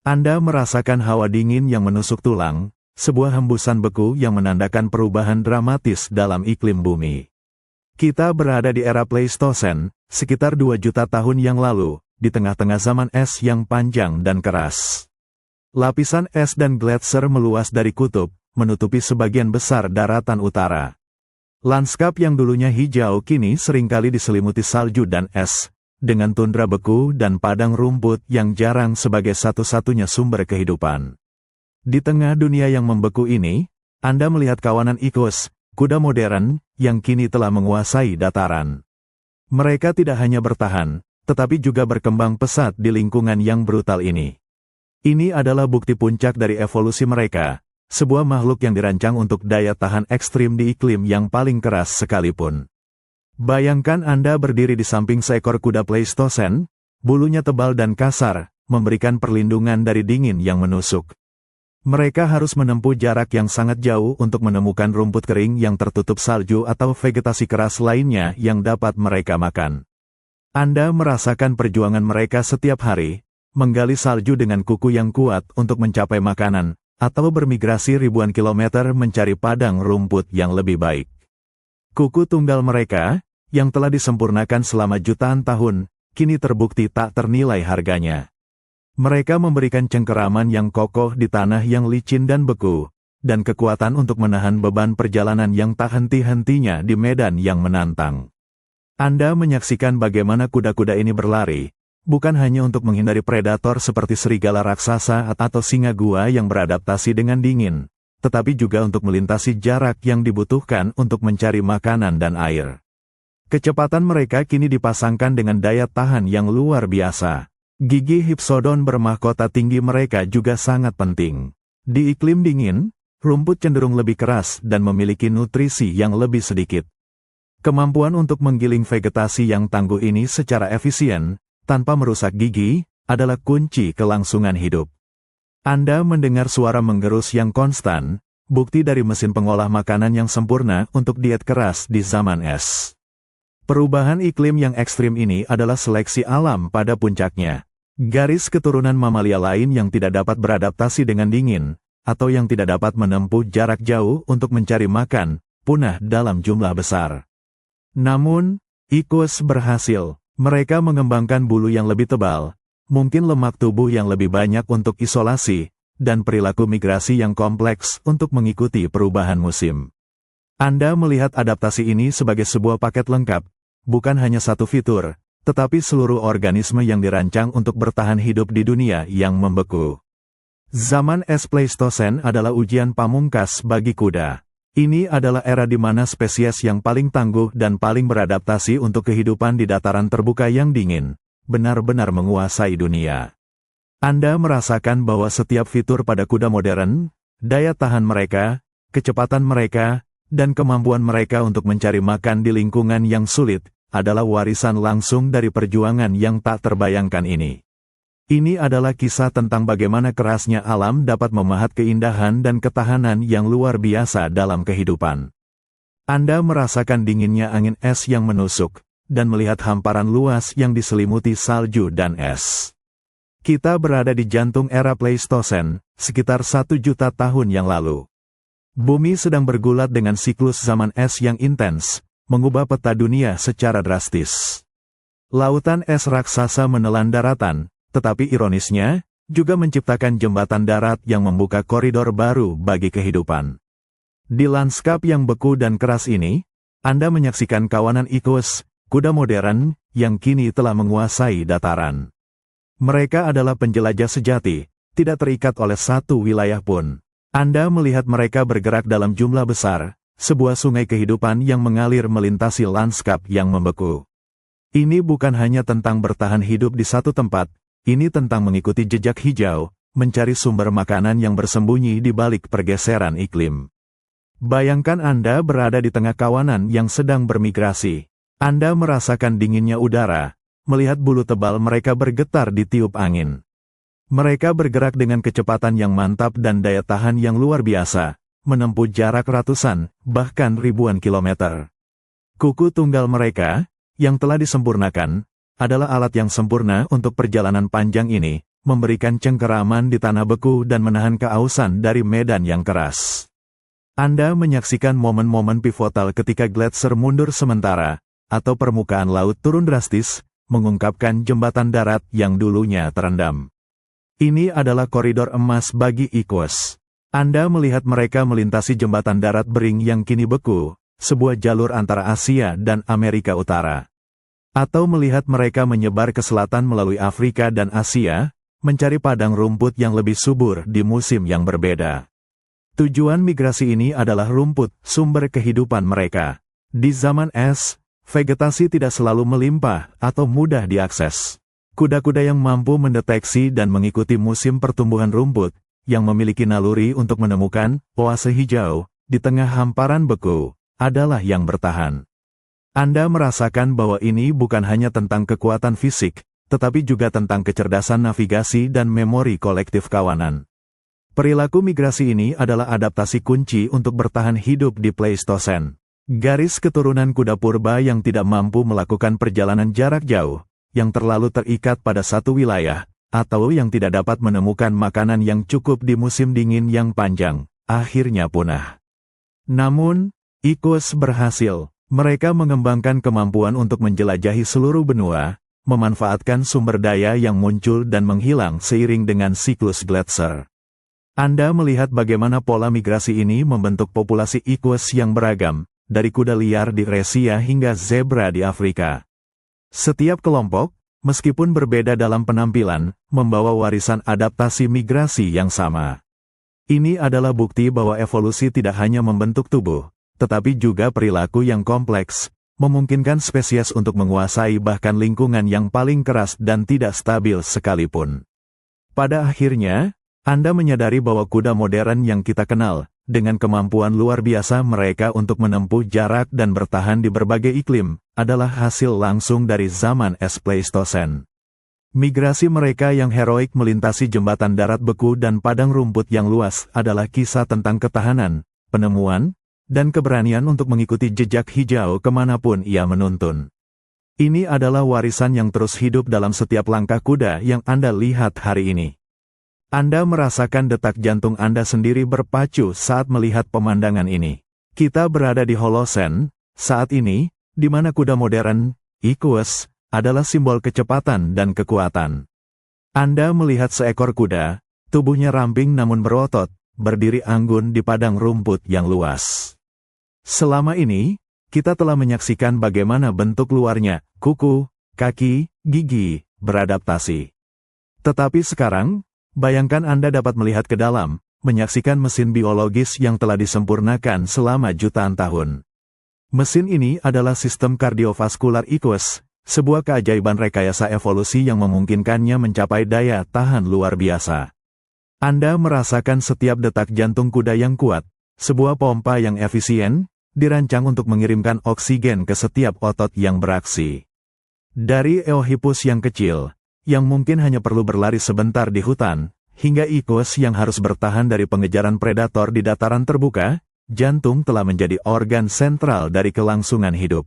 Anda merasakan hawa dingin yang menusuk tulang, sebuah hembusan beku yang menandakan perubahan dramatis dalam iklim bumi. Kita berada di era Pleistocene, sekitar 2 juta tahun yang lalu, di tengah-tengah zaman es yang panjang dan keras. Lapisan es dan gletser meluas dari kutub, menutupi sebagian besar daratan utara. Lanskap yang dulunya hijau kini seringkali diselimuti salju dan es, dengan tundra beku dan padang rumput yang jarang sebagai satu-satunya sumber kehidupan. Di tengah dunia yang membeku ini, Anda melihat kawanan Ichthus, kuda modern, yang kini telah menguasai dataran. Mereka tidak hanya bertahan, tetapi juga berkembang pesat di lingkungan yang brutal ini. Ini adalah bukti puncak dari evolusi mereka, sebuah makhluk yang dirancang untuk daya tahan ekstrim di iklim yang paling keras sekalipun. Bayangkan Anda berdiri di samping seekor kuda Pleistocene, bulunya tebal dan kasar, memberikan perlindungan dari dingin yang menusuk. Mereka harus menempuh jarak yang sangat jauh untuk menemukan rumput kering yang tertutup salju atau vegetasi keras lainnya yang dapat mereka makan. Anda merasakan perjuangan mereka setiap hari, menggali salju dengan kuku yang kuat untuk mencapai makanan, atau bermigrasi ribuan kilometer mencari padang rumput yang lebih baik. Kuku tunggal mereka, yang telah disempurnakan selama jutaan tahun, kini terbukti tak ternilai harganya. Mereka memberikan cengkeraman yang kokoh di tanah yang licin dan beku, dan kekuatan untuk menahan beban perjalanan yang tak henti-hentinya di medan yang menantang. Anda menyaksikan bagaimana kuda-kuda ini berlari, bukan hanya untuk menghindari predator seperti serigala raksasa atau singa gua yang beradaptasi dengan dingin, tetapi juga untuk melintasi jarak yang dibutuhkan untuk mencari makanan dan air. Kecepatan mereka kini dipasangkan dengan daya tahan yang luar biasa. Gigi Hypsodon bermahkota tinggi mereka juga sangat penting. Di iklim dingin, rumput cenderung lebih keras dan memiliki nutrisi yang lebih sedikit. Kemampuan untuk menggiling vegetasi yang tangguh ini secara efisien, tanpa merusak gigi, adalah kunci kelangsungan hidup. Anda mendengar suara menggerus yang konstan, bukti dari mesin pengolah makanan yang sempurna untuk diet keras di zaman es. Perubahan iklim yang ekstrim ini adalah seleksi alam pada puncaknya. Garis keturunan mamalia lain yang tidak dapat beradaptasi dengan dingin, atau yang tidak dapat menempuh jarak jauh untuk mencari makan, punah dalam jumlah besar. Namun, Ichthus berhasil. Mereka mengembangkan bulu yang lebih tebal, mungkin lemak tubuh yang lebih banyak untuk isolasi, dan perilaku migrasi yang kompleks untuk mengikuti perubahan musim. Anda melihat adaptasi ini sebagai sebuah paket lengkap, bukan hanya satu fitur, tetapi seluruh organisme yang dirancang untuk bertahan hidup di dunia yang membeku. Zaman es Pleistocene adalah ujian pamungkas bagi kuda. Ini adalah era di mana spesies yang paling tangguh dan paling beradaptasi untuk kehidupan di dataran terbuka yang dingin, benar-benar menguasai dunia. Anda merasakan bahwa setiap fitur pada kuda modern, daya tahan mereka, kecepatan mereka, dan kemampuan mereka untuk mencari makan di lingkungan yang sulit, adalah warisan langsung dari perjuangan yang tak terbayangkan ini. Ini adalah kisah tentang bagaimana kerasnya alam dapat memahat keindahan dan ketahanan yang luar biasa dalam kehidupan. Anda merasakan dinginnya angin es yang menusuk, dan melihat hamparan luas yang diselimuti salju dan es. Kita berada di jantung era Pleistocene, sekitar 1 juta tahun yang lalu. Bumi sedang bergulat dengan siklus zaman es yang intens, mengubah peta dunia secara drastis. Lautan es raksasa menelan daratan, tetapi ironisnya, juga menciptakan jembatan darat yang membuka koridor baru bagi kehidupan. Di lanskap yang beku dan keras ini, Anda menyaksikan kawanan Ichthus, kuda modern, yang kini telah menguasai dataran. Mereka adalah penjelajah sejati, tidak terikat oleh satu wilayah pun. Anda melihat mereka bergerak dalam jumlah besar, sebuah sungai kehidupan yang mengalir melintasi lanskap yang membeku. Ini bukan hanya tentang bertahan hidup di satu tempat, ini tentang mengikuti jejak hijau, mencari sumber makanan yang bersembunyi di balik pergeseran iklim. Bayangkan Anda berada di tengah kawanan yang sedang bermigrasi. Anda merasakan dinginnya udara, melihat bulu tebal mereka bergetar di tiup angin. Mereka bergerak dengan kecepatan yang mantap dan daya tahan yang luar biasa, menempuh jarak ratusan, bahkan ribuan kilometer. Kuku tunggal mereka, yang telah disempurnakan, adalah alat yang sempurna untuk perjalanan panjang ini, memberikan cengkeraman di tanah beku dan menahan keausan dari medan yang keras. Anda menyaksikan momen-momen pivotal ketika gletser mundur sementara, atau permukaan laut turun drastis, mengungkapkan jembatan darat yang dulunya terendam. Ini adalah koridor emas bagi Iquus. Anda melihat mereka melintasi jembatan darat bering yang kini beku, sebuah jalur antara Asia dan Amerika Utara. Atau melihat mereka menyebar ke selatan melalui Afrika dan Asia, mencari padang rumput yang lebih subur di musim yang berbeda. Tujuan migrasi ini adalah rumput, sumber kehidupan mereka. Di zaman es, vegetasi tidak selalu melimpah atau mudah diakses. Kuda-kuda yang mampu mendeteksi dan mengikuti musim pertumbuhan rumput, yang memiliki naluri untuk menemukan oase hijau di tengah hamparan beku, adalah yang bertahan. Anda merasakan bahwa ini bukan hanya tentang kekuatan fisik, tetapi juga tentang kecerdasan navigasi dan memori kolektif kawanan. Perilaku migrasi ini adalah adaptasi kunci untuk bertahan hidup di Pleistosen. Garis keturunan kuda purba yang tidak mampu melakukan perjalanan jarak jauh, yang terlalu terikat pada satu wilayah, atau yang tidak dapat menemukan makanan yang cukup di musim dingin yang panjang, akhirnya punah. Namun, Iquus berhasil. Mereka mengembangkan kemampuan untuk menjelajahi seluruh benua, memanfaatkan sumber daya yang muncul dan menghilang seiring dengan siklus gletser. Anda melihat bagaimana pola migrasi ini membentuk populasi Iquus yang beragam, dari kuda liar di Resia hingga zebra di Afrika. Setiap kelompok, meskipun berbeda dalam penampilan, membawa warisan adaptasi migrasi yang sama. Ini adalah bukti bahwa evolusi tidak hanya membentuk tubuh, tetapi juga perilaku yang kompleks, memungkinkan spesies untuk menguasai bahkan lingkungan yang paling keras dan tidak stabil sekalipun. Pada akhirnya, Anda menyadari bahwa kuda modern yang kita kenal, dengan kemampuan luar biasa mereka untuk menempuh jarak dan bertahan di berbagai iklim, adalah hasil langsung dari zaman es Pleistosen. Migrasi mereka yang heroik melintasi jembatan darat beku dan padang rumput yang luas adalah kisah tentang ketahanan, penemuan, dan keberanian untuk mengikuti jejak hijau kemanapun ia menuntun. Ini adalah warisan yang terus hidup dalam setiap langkah kuda yang Anda lihat hari ini. Anda merasakan detak jantung Anda sendiri berpacu saat melihat pemandangan ini. Kita berada di Holosen, saat ini, di mana kuda modern, Iquus, adalah simbol kecepatan dan kekuatan. Anda melihat seekor kuda, tubuhnya ramping namun berotot, berdiri anggun di padang rumput yang luas. Selama ini, kita telah menyaksikan bagaimana bentuk luarnya, kuku, kaki, gigi, beradaptasi. Tetapi sekarang, bayangkan Anda dapat melihat ke dalam, menyaksikan mesin biologis yang telah disempurnakan selama jutaan tahun. Mesin ini adalah sistem kardiovaskular Iquus, sebuah keajaiban rekayasa evolusi yang memungkinkannya mencapai daya tahan luar biasa. Anda merasakan setiap detak jantung kuda yang kuat, sebuah pompa yang efisien, dirancang untuk mengirimkan oksigen ke setiap otot yang beraksi. Dari Eohippus yang kecil, yang mungkin hanya perlu berlari sebentar di hutan, hingga Iquus yang harus bertahan dari pengejaran predator di dataran terbuka, jantung telah menjadi organ sentral dari kelangsungan hidup.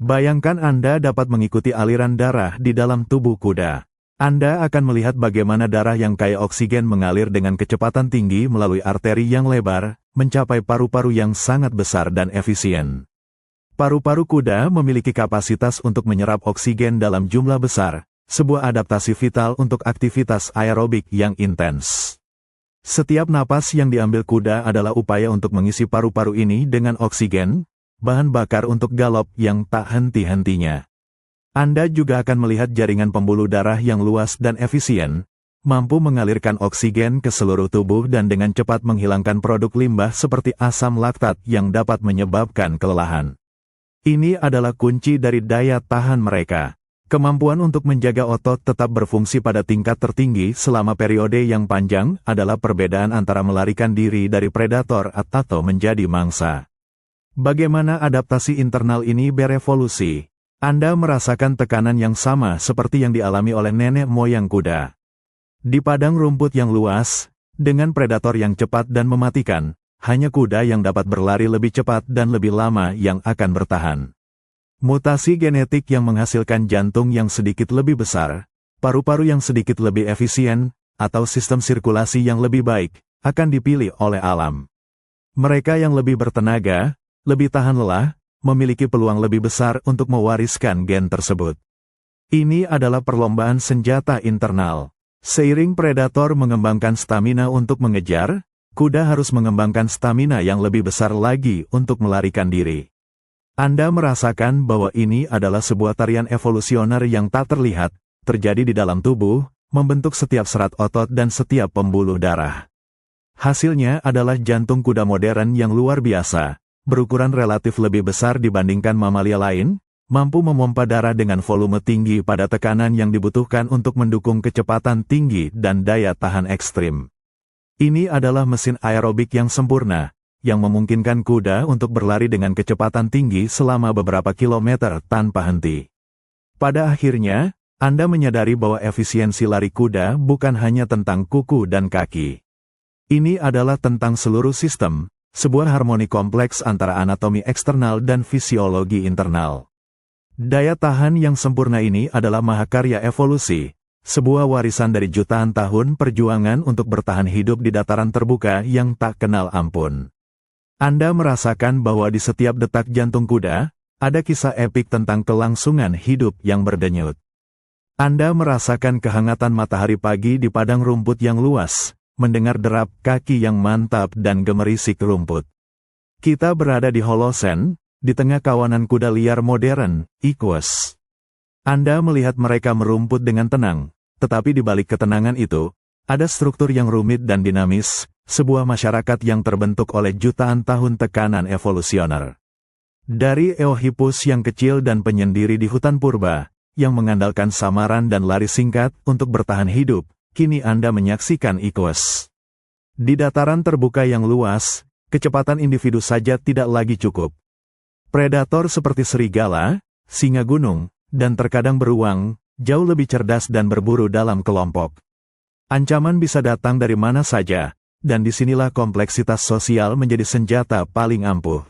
Bayangkan Anda dapat mengikuti aliran darah di dalam tubuh kuda. Anda akan melihat bagaimana darah yang kaya oksigen mengalir dengan kecepatan tinggi melalui arteri yang lebar, mencapai paru-paru yang sangat besar dan efisien. Paru-paru kuda memiliki kapasitas untuk menyerap oksigen dalam jumlah besar, sebuah adaptasi vital untuk aktivitas aerobik yang intens. Setiap napas yang diambil kuda adalah upaya untuk mengisi paru-paru ini dengan oksigen, bahan bakar untuk galop yang tak henti-hentinya. Anda juga akan melihat jaringan pembuluh darah yang luas dan efisien, mampu mengalirkan oksigen ke seluruh tubuh dan dengan cepat menghilangkan produk limbah seperti asam laktat yang dapat menyebabkan kelelahan. Ini adalah kunci dari daya tahan mereka. Kemampuan untuk menjaga otot tetap berfungsi pada tingkat tertinggi selama periode yang panjang adalah perbedaan antara melarikan diri dari predator atau menjadi mangsa. Bagaimana adaptasi internal ini berevolusi? Anda merasakan tekanan yang sama seperti yang dialami oleh nenek moyang kuda. Di padang rumput yang luas, dengan predator yang cepat dan mematikan, hanya kuda yang dapat berlari lebih cepat dan lebih lama yang akan bertahan. Mutasi genetik yang menghasilkan jantung yang sedikit lebih besar, paru-paru yang sedikit lebih efisien, atau sistem sirkulasi yang lebih baik, akan dipilih oleh alam. Mereka yang lebih bertenaga, lebih tahan lelah, memiliki peluang lebih besar untuk mewariskan gen tersebut. Ini adalah perlombaan senjata internal. Seiring predator mengembangkan stamina untuk mengejar, kuda harus mengembangkan stamina yang lebih besar lagi untuk melarikan diri. Anda merasakan bahwa ini adalah sebuah tarian evolusioner yang tak terlihat, terjadi di dalam tubuh, membentuk setiap serat otot dan setiap pembuluh darah. Hasilnya adalah jantung kuda modern yang luar biasa, berukuran relatif lebih besar dibandingkan mamalia lain, mampu memompa darah dengan volume tinggi pada tekanan yang dibutuhkan untuk mendukung kecepatan tinggi dan daya tahan ekstrim. Ini adalah mesin aerobik yang sempurna, yang memungkinkan kuda untuk berlari dengan kecepatan tinggi selama beberapa kilometer tanpa henti. Pada akhirnya, Anda menyadari bahwa efisiensi lari kuda bukan hanya tentang kuku dan kaki. Ini adalah tentang seluruh sistem, sebuah harmoni kompleks antara anatomi eksternal dan fisiologi internal. Daya tahan yang sempurna ini adalah mahakarya evolusi, sebuah warisan dari jutaan tahun perjuangan untuk bertahan hidup di dataran terbuka yang tak kenal ampun. Anda merasakan bahwa di setiap detak jantung kuda, ada kisah epik tentang kelangsungan hidup yang berdenyut. Anda merasakan kehangatan matahari pagi di padang rumput yang luas, mendengar derap kaki yang mantap dan gemerisik rumput. Kita berada di Holocene, di tengah kawanan kuda liar modern, Equus. Anda melihat mereka merumput dengan tenang, tetapi di balik ketenangan itu, ada struktur yang rumit dan dinamis, sebuah masyarakat yang terbentuk oleh jutaan tahun tekanan evolusioner. Dari Eohippus yang kecil dan penyendiri di hutan purba, yang mengandalkan samaran dan lari singkat untuk bertahan hidup, kini Anda menyaksikan Equus. Di dataran terbuka yang luas, kecepatan individu saja tidak lagi cukup. Predator seperti serigala, singa gunung, dan terkadang beruang, jauh lebih cerdas dan berburu dalam kelompok. Ancaman bisa datang dari mana saja, dan disinilah kompleksitas sosial menjadi senjata paling ampuh.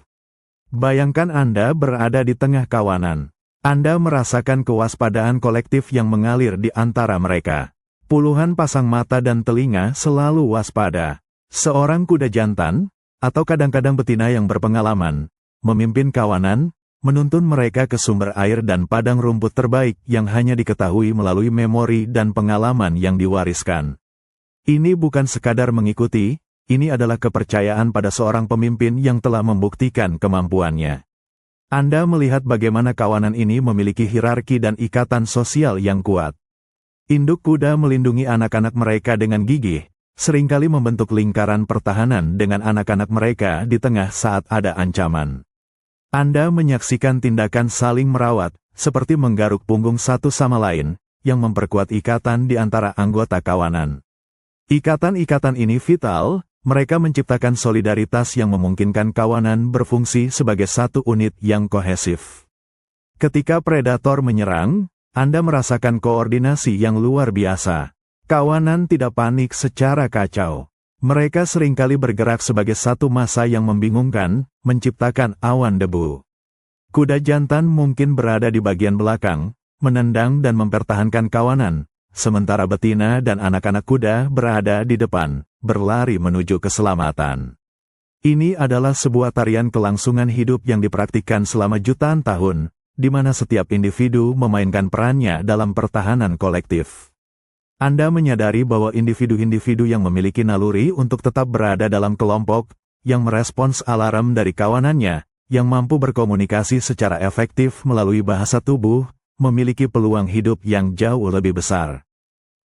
Bayangkan Anda berada di tengah kawanan. Anda merasakan kewaspadaan kolektif yang mengalir di antara mereka. Puluhan pasang mata dan telinga selalu waspada. Seorang kuda jantan, atau kadang-kadang betina yang berpengalaman, memimpin kawanan, menuntun mereka ke sumber air dan padang rumput terbaik yang hanya diketahui melalui memori dan pengalaman yang diwariskan. Ini bukan sekadar mengikuti, ini adalah kepercayaan pada seorang pemimpin yang telah membuktikan kemampuannya. Anda melihat bagaimana kawanan ini memiliki hierarki dan ikatan sosial yang kuat. Induk kuda melindungi anak-anak mereka dengan gigih, seringkali membentuk lingkaran pertahanan dengan anak-anak mereka di tengah saat ada ancaman. Anda menyaksikan tindakan saling merawat, seperti menggaruk punggung satu sama lain, yang memperkuat ikatan di antara anggota kawanan. Ikatan-ikatan ini vital, mereka menciptakan solidaritas yang memungkinkan kawanan berfungsi sebagai satu unit yang kohesif. Ketika predator menyerang, Anda merasakan koordinasi yang luar biasa. Kawanan tidak panik secara kacau. Mereka seringkali bergerak sebagai satu massa yang membingungkan, menciptakan awan debu. Kuda jantan mungkin berada di bagian belakang, menendang dan mempertahankan kawanan, sementara betina dan anak-anak kuda berada di depan, berlari menuju keselamatan. Ini adalah sebuah tarian kelangsungan hidup yang dipraktikkan selama jutaan tahun, di mana setiap individu memainkan perannya dalam pertahanan kolektif. Anda menyadari bahwa individu-individu yang memiliki naluri untuk tetap berada dalam kelompok, yang merespons alarm dari kawanannya, yang mampu berkomunikasi secara efektif melalui bahasa tubuh, memiliki peluang hidup yang jauh lebih besar.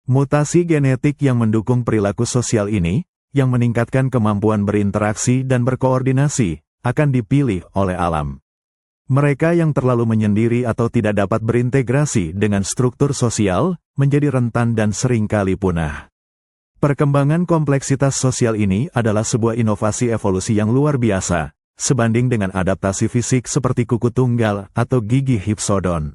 Mutasi genetik yang mendukung perilaku sosial ini, yang meningkatkan kemampuan berinteraksi dan berkoordinasi, akan dipilih oleh alam. Mereka yang terlalu menyendiri atau tidak dapat berintegrasi dengan struktur sosial, menjadi rentan dan seringkali punah. Perkembangan kompleksitas sosial ini adalah sebuah inovasi evolusi yang luar biasa, sebanding dengan adaptasi fisik seperti kuku tunggal atau gigi Hypsodon.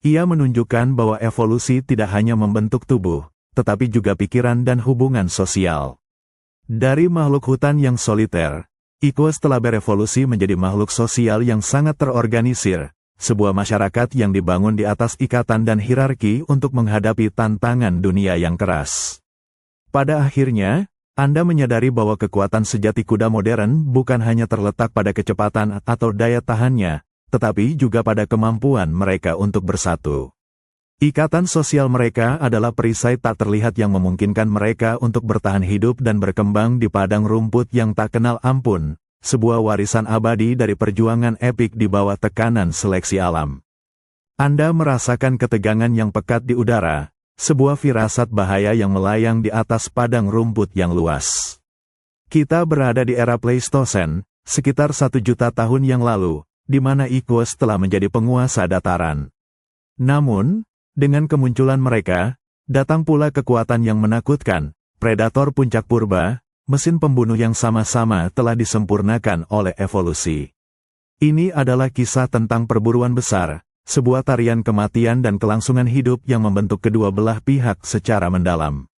Ia menunjukkan bahwa evolusi tidak hanya membentuk tubuh, tetapi juga pikiran dan hubungan sosial. Dari makhluk hutan yang soliter, Equus telah berevolusi menjadi makhluk sosial yang sangat terorganisir, sebuah masyarakat yang dibangun di atas ikatan dan hierarki untuk menghadapi tantangan dunia yang keras. Pada akhirnya, Anda menyadari bahwa kekuatan sejati kuda modern bukan hanya terletak pada kecepatan atau daya tahannya, tetapi juga pada kemampuan mereka untuk bersatu. Ikatan sosial mereka adalah perisai tak terlihat yang memungkinkan mereka untuk bertahan hidup dan berkembang di padang rumput yang tak kenal ampun, sebuah warisan abadi dari perjuangan epik di bawah tekanan seleksi alam. Anda merasakan ketegangan yang pekat di udara, sebuah firasat bahaya yang melayang di atas padang rumput yang luas. Kita berada di era Pleistosen, sekitar 1 juta tahun yang lalu, di mana Iquus telah menjadi penguasa dataran. Namun, dengan kemunculan mereka, datang pula kekuatan yang menakutkan, predator puncak purba, mesin pembunuh yang sama-sama telah disempurnakan oleh evolusi. Ini adalah kisah tentang perburuan besar, sebuah tarian kematian dan kelangsungan hidup yang membentuk kedua belah pihak secara mendalam.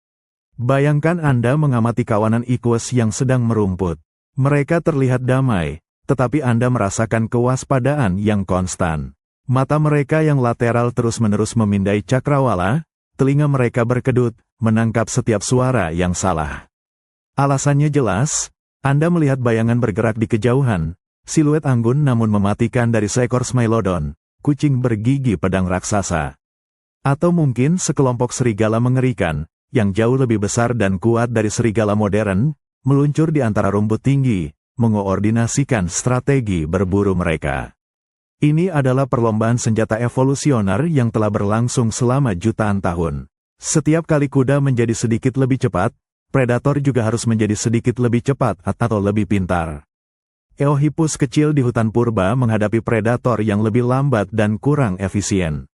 Bayangkan Anda mengamati kawanan Iquus yang sedang merumput. Mereka terlihat damai, tetapi Anda merasakan kewaspadaan yang konstan. Mata mereka yang lateral terus-menerus memindai cakrawala, telinga mereka berkedut, menangkap setiap suara yang salah. Alasannya jelas, Anda melihat bayangan bergerak di kejauhan, siluet anggun namun mematikan dari seekor Smilodon, kucing bergigi pedang raksasa. Atau mungkin sekelompok serigala mengerikan, yang jauh lebih besar dan kuat dari serigala modern, meluncur di antara rumput tinggi, mengoordinasikan strategi berburu mereka. Ini adalah perlombaan senjata evolusioner yang telah berlangsung selama jutaan tahun. Setiap kali kuda menjadi sedikit lebih cepat, predator juga harus menjadi sedikit lebih cepat atau lebih pintar. Eohippus kecil di hutan purba menghadapi predator yang lebih lambat dan kurang efisien.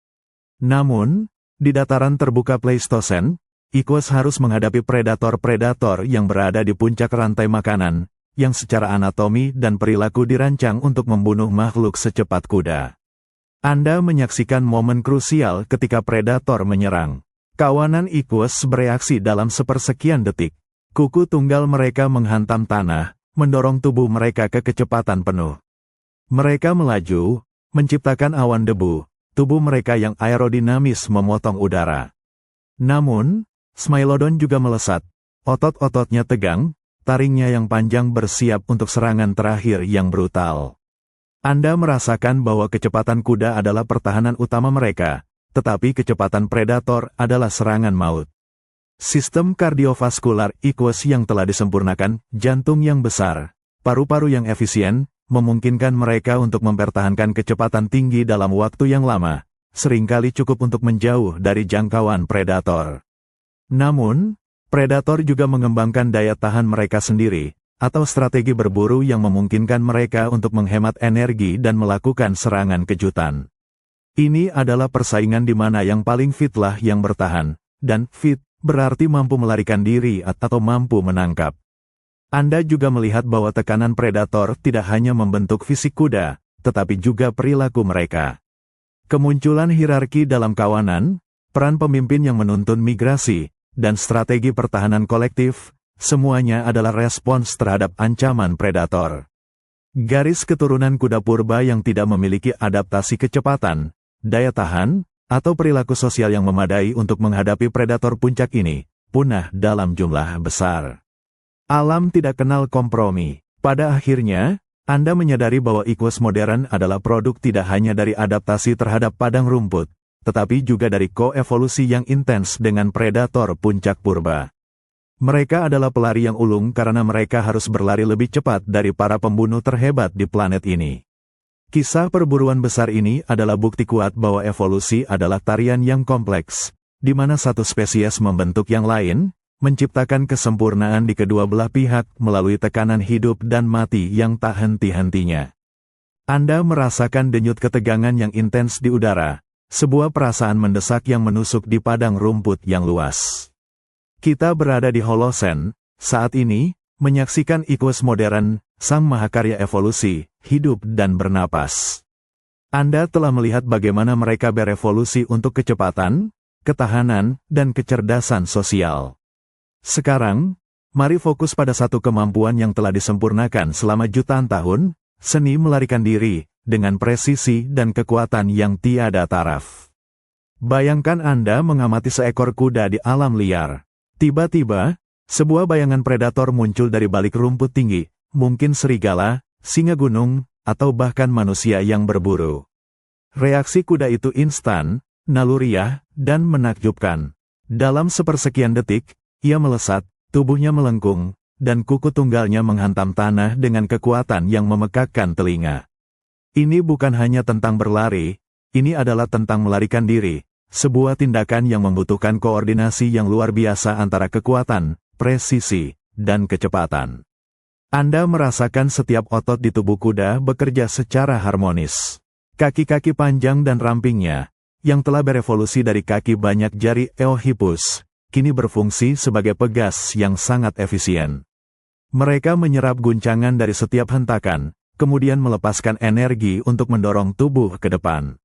Namun, di dataran terbuka Pleistosen, Iquus harus menghadapi predator-predator yang berada di puncak rantai makanan, yang secara anatomi dan perilaku dirancang untuk membunuh makhluk secepat kuda. Anda menyaksikan momen krusial ketika predator menyerang. Kawanan Iquus bereaksi dalam sepersekian detik. Kuku tunggal mereka menghantam tanah, mendorong tubuh mereka ke kecepatan penuh. Mereka melaju, menciptakan awan debu, tubuh mereka yang aerodinamis memotong udara. Namun, Smilodon juga melesat, otot-ototnya tegang, taringnya yang panjang bersiap untuk serangan terakhir yang brutal. Anda merasakan bahwa kecepatan kuda adalah pertahanan utama mereka, tetapi kecepatan predator adalah serangan maut. Sistem kardiovaskular Iquus yang telah disempurnakan, jantung yang besar, paru-paru yang efisien, memungkinkan mereka untuk mempertahankan kecepatan tinggi dalam waktu yang lama, seringkali cukup untuk menjauh dari jangkauan predator. Namun, predator juga mengembangkan daya tahan mereka sendiri, atau strategi berburu yang memungkinkan mereka untuk menghemat energi dan melakukan serangan kejutan. Ini adalah persaingan di mana yang paling fitlah yang bertahan, dan fit berarti mampu melarikan diri atau mampu menangkap. Anda juga melihat bahwa tekanan predator tidak hanya membentuk fisik kuda, tetapi juga perilaku mereka. Kemunculan hierarki dalam kawanan, peran pemimpin yang menuntun migrasi, dan strategi pertahanan kolektif, semuanya adalah respons terhadap ancaman predator. Garis keturunan kuda purba yang tidak memiliki adaptasi kecepatan, daya tahan, atau perilaku sosial yang memadai untuk menghadapi predator puncak ini, punah dalam jumlah besar. Alam tidak kenal kompromi. Pada akhirnya, Anda menyadari bahwa Iquus modern adalah produk tidak hanya dari adaptasi terhadap padang rumput, tetapi juga dari koevolusi yang intens dengan predator puncak purba. Mereka adalah pelari yang ulung karena mereka harus berlari lebih cepat dari para pembunuh terhebat di planet ini. Kisah perburuan besar ini adalah bukti kuat bahwa evolusi adalah tarian yang kompleks, di mana satu spesies membentuk yang lain, menciptakan kesempurnaan di kedua belah pihak melalui tekanan hidup dan mati yang tak henti-hentinya. Anda merasakan denyut ketegangan yang intens di udara, sebuah perasaan mendesak yang menusuk di padang rumput yang luas. Kita berada di Holosen, saat ini, menyaksikan Iquus modern, sang mahakarya evolusi, hidup dan bernapas. Anda telah melihat bagaimana mereka berevolusi untuk kecepatan, ketahanan, dan kecerdasan sosial. Sekarang, mari fokus pada satu kemampuan yang telah disempurnakan selama jutaan tahun, seni melarikan diri, dengan presisi dan kekuatan yang tiada taraf. Bayangkan Anda mengamati seekor kuda di alam liar. Tiba-tiba, sebuah bayangan predator muncul dari balik rumput tinggi, mungkin serigala, singa gunung, atau bahkan manusia yang berburu. Reaksi kuda itu instan, naluriah, dan menakjubkan. Dalam sepersekian detik, ia melesat, tubuhnya melengkung, dan kuku tunggalnya menghantam tanah dengan kekuatan yang memekakkan telinga. Ini bukan hanya tentang berlari, ini adalah tentang melarikan diri, sebuah tindakan yang membutuhkan koordinasi yang luar biasa antara kekuatan, presisi, dan kecepatan. Anda merasakan setiap otot di tubuh kuda bekerja secara harmonis. Kaki-kaki panjang dan rampingnya, yang telah berevolusi dari kaki banyak jari Eohippus, kini berfungsi sebagai pegas yang sangat efisien. Mereka menyerap guncangan dari setiap hentakan, kemudian melepaskan energi untuk mendorong tubuh ke depan.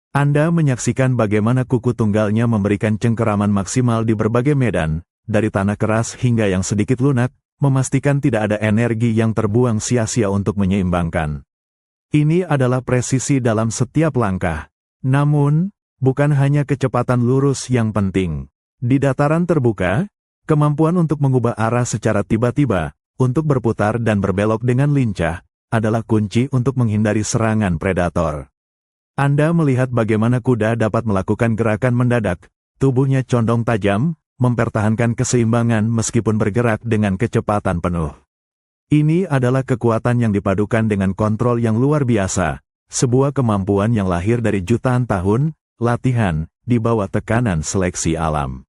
Anda menyaksikan bagaimana kuku tunggalnya memberikan cengkeraman maksimal di berbagai medan, dari tanah keras hingga yang sedikit lunak, memastikan tidak ada energi yang terbuang sia-sia untuk menyeimbangkan. Ini adalah presisi dalam setiap langkah. Namun, bukan hanya kecepatan lurus yang penting. Di dataran terbuka, kemampuan untuk mengubah arah secara tiba-tiba, untuk berputar dan berbelok dengan lincah, adalah kunci untuk menghindari serangan predator. Anda melihat bagaimana kuda dapat melakukan gerakan mendadak, tubuhnya condong tajam, mempertahankan keseimbangan meskipun bergerak dengan kecepatan penuh. Ini adalah kekuatan yang dipadukan dengan kontrol yang luar biasa, sebuah kemampuan yang lahir dari jutaan tahun, latihan, di bawah tekanan seleksi alam.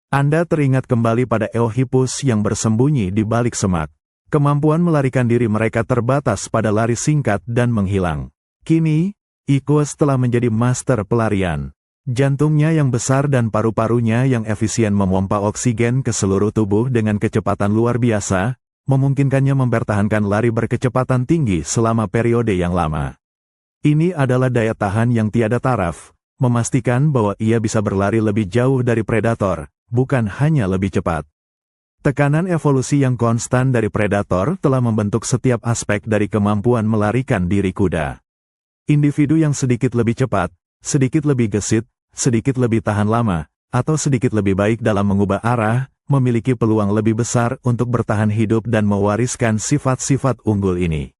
Anda teringat kembali pada Eohippus yang bersembunyi di balik semak. Kemampuan melarikan diri mereka terbatas pada lari singkat dan menghilang. Kini, Ichthys telah menjadi master pelarian. Jantungnya yang besar dan paru-parunya yang efisien memompa oksigen ke seluruh tubuh dengan kecepatan luar biasa, memungkinkannya mempertahankan lari berkecepatan tinggi selama periode yang lama. Ini adalah daya tahan yang tiada taraf, memastikan bahwa ia bisa berlari lebih jauh dari predator, bukan hanya lebih cepat. Tekanan evolusi yang konstan dari predator telah membentuk setiap aspek dari kemampuan melarikan diri kuda. Individu yang sedikit lebih cepat, sedikit lebih gesit, sedikit lebih tahan lama, atau sedikit lebih baik dalam mengubah arah, memiliki peluang lebih besar untuk bertahan hidup dan mewariskan sifat-sifat unggul ini.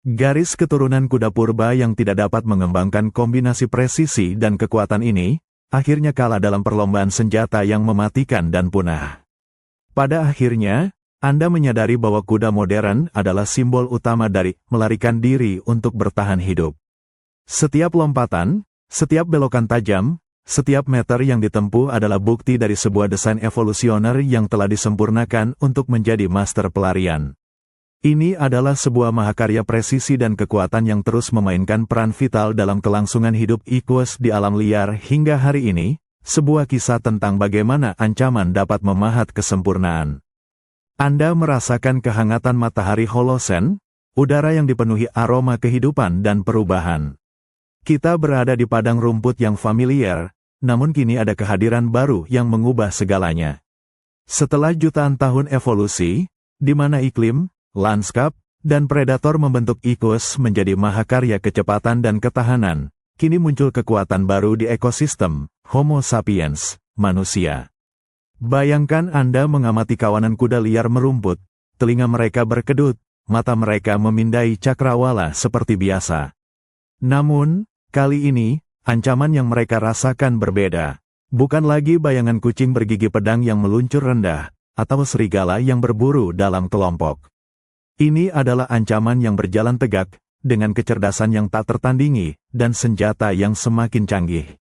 Garis keturunan kuda purba yang tidak dapat mengembangkan kombinasi presisi dan kekuatan ini, akhirnya kalah dalam perlombaan senjata yang mematikan dan punah. Pada akhirnya, Anda menyadari bahwa kuda modern adalah simbol utama dari melarikan diri untuk bertahan hidup. Setiap lompatan, setiap belokan tajam, setiap meter yang ditempuh adalah bukti dari sebuah desain evolusioner yang telah disempurnakan untuk menjadi master pelarian. Ini adalah sebuah mahakarya presisi dan kekuatan yang terus memainkan peran vital dalam kelangsungan hidup Ichthys di alam liar hingga hari ini, sebuah kisah tentang bagaimana ancaman dapat memahat kesempurnaan. Anda merasakan kehangatan matahari Holosen, udara yang dipenuhi aroma kehidupan dan perubahan. Kita berada di padang rumput yang familiar, namun kini ada kehadiran baru yang mengubah segalanya. Setelah jutaan tahun evolusi, di mana iklim, lanskap, dan predator membentuk Ichthys menjadi mahakarya kecepatan dan ketahanan, kini muncul kekuatan baru di ekosistem, Homo sapiens, manusia. Bayangkan Anda mengamati kawanan kuda liar merumput, telinga mereka berkedut, mata mereka memindai cakrawala seperti biasa. Namun, kali ini, ancaman yang mereka rasakan berbeda. Bukan lagi bayangan kucing bergigi pedang yang meluncur rendah, atau serigala yang berburu dalam kelompok. Ini adalah ancaman yang berjalan tegak, dengan kecerdasan yang tak tertandingi, dan senjata yang semakin canggih.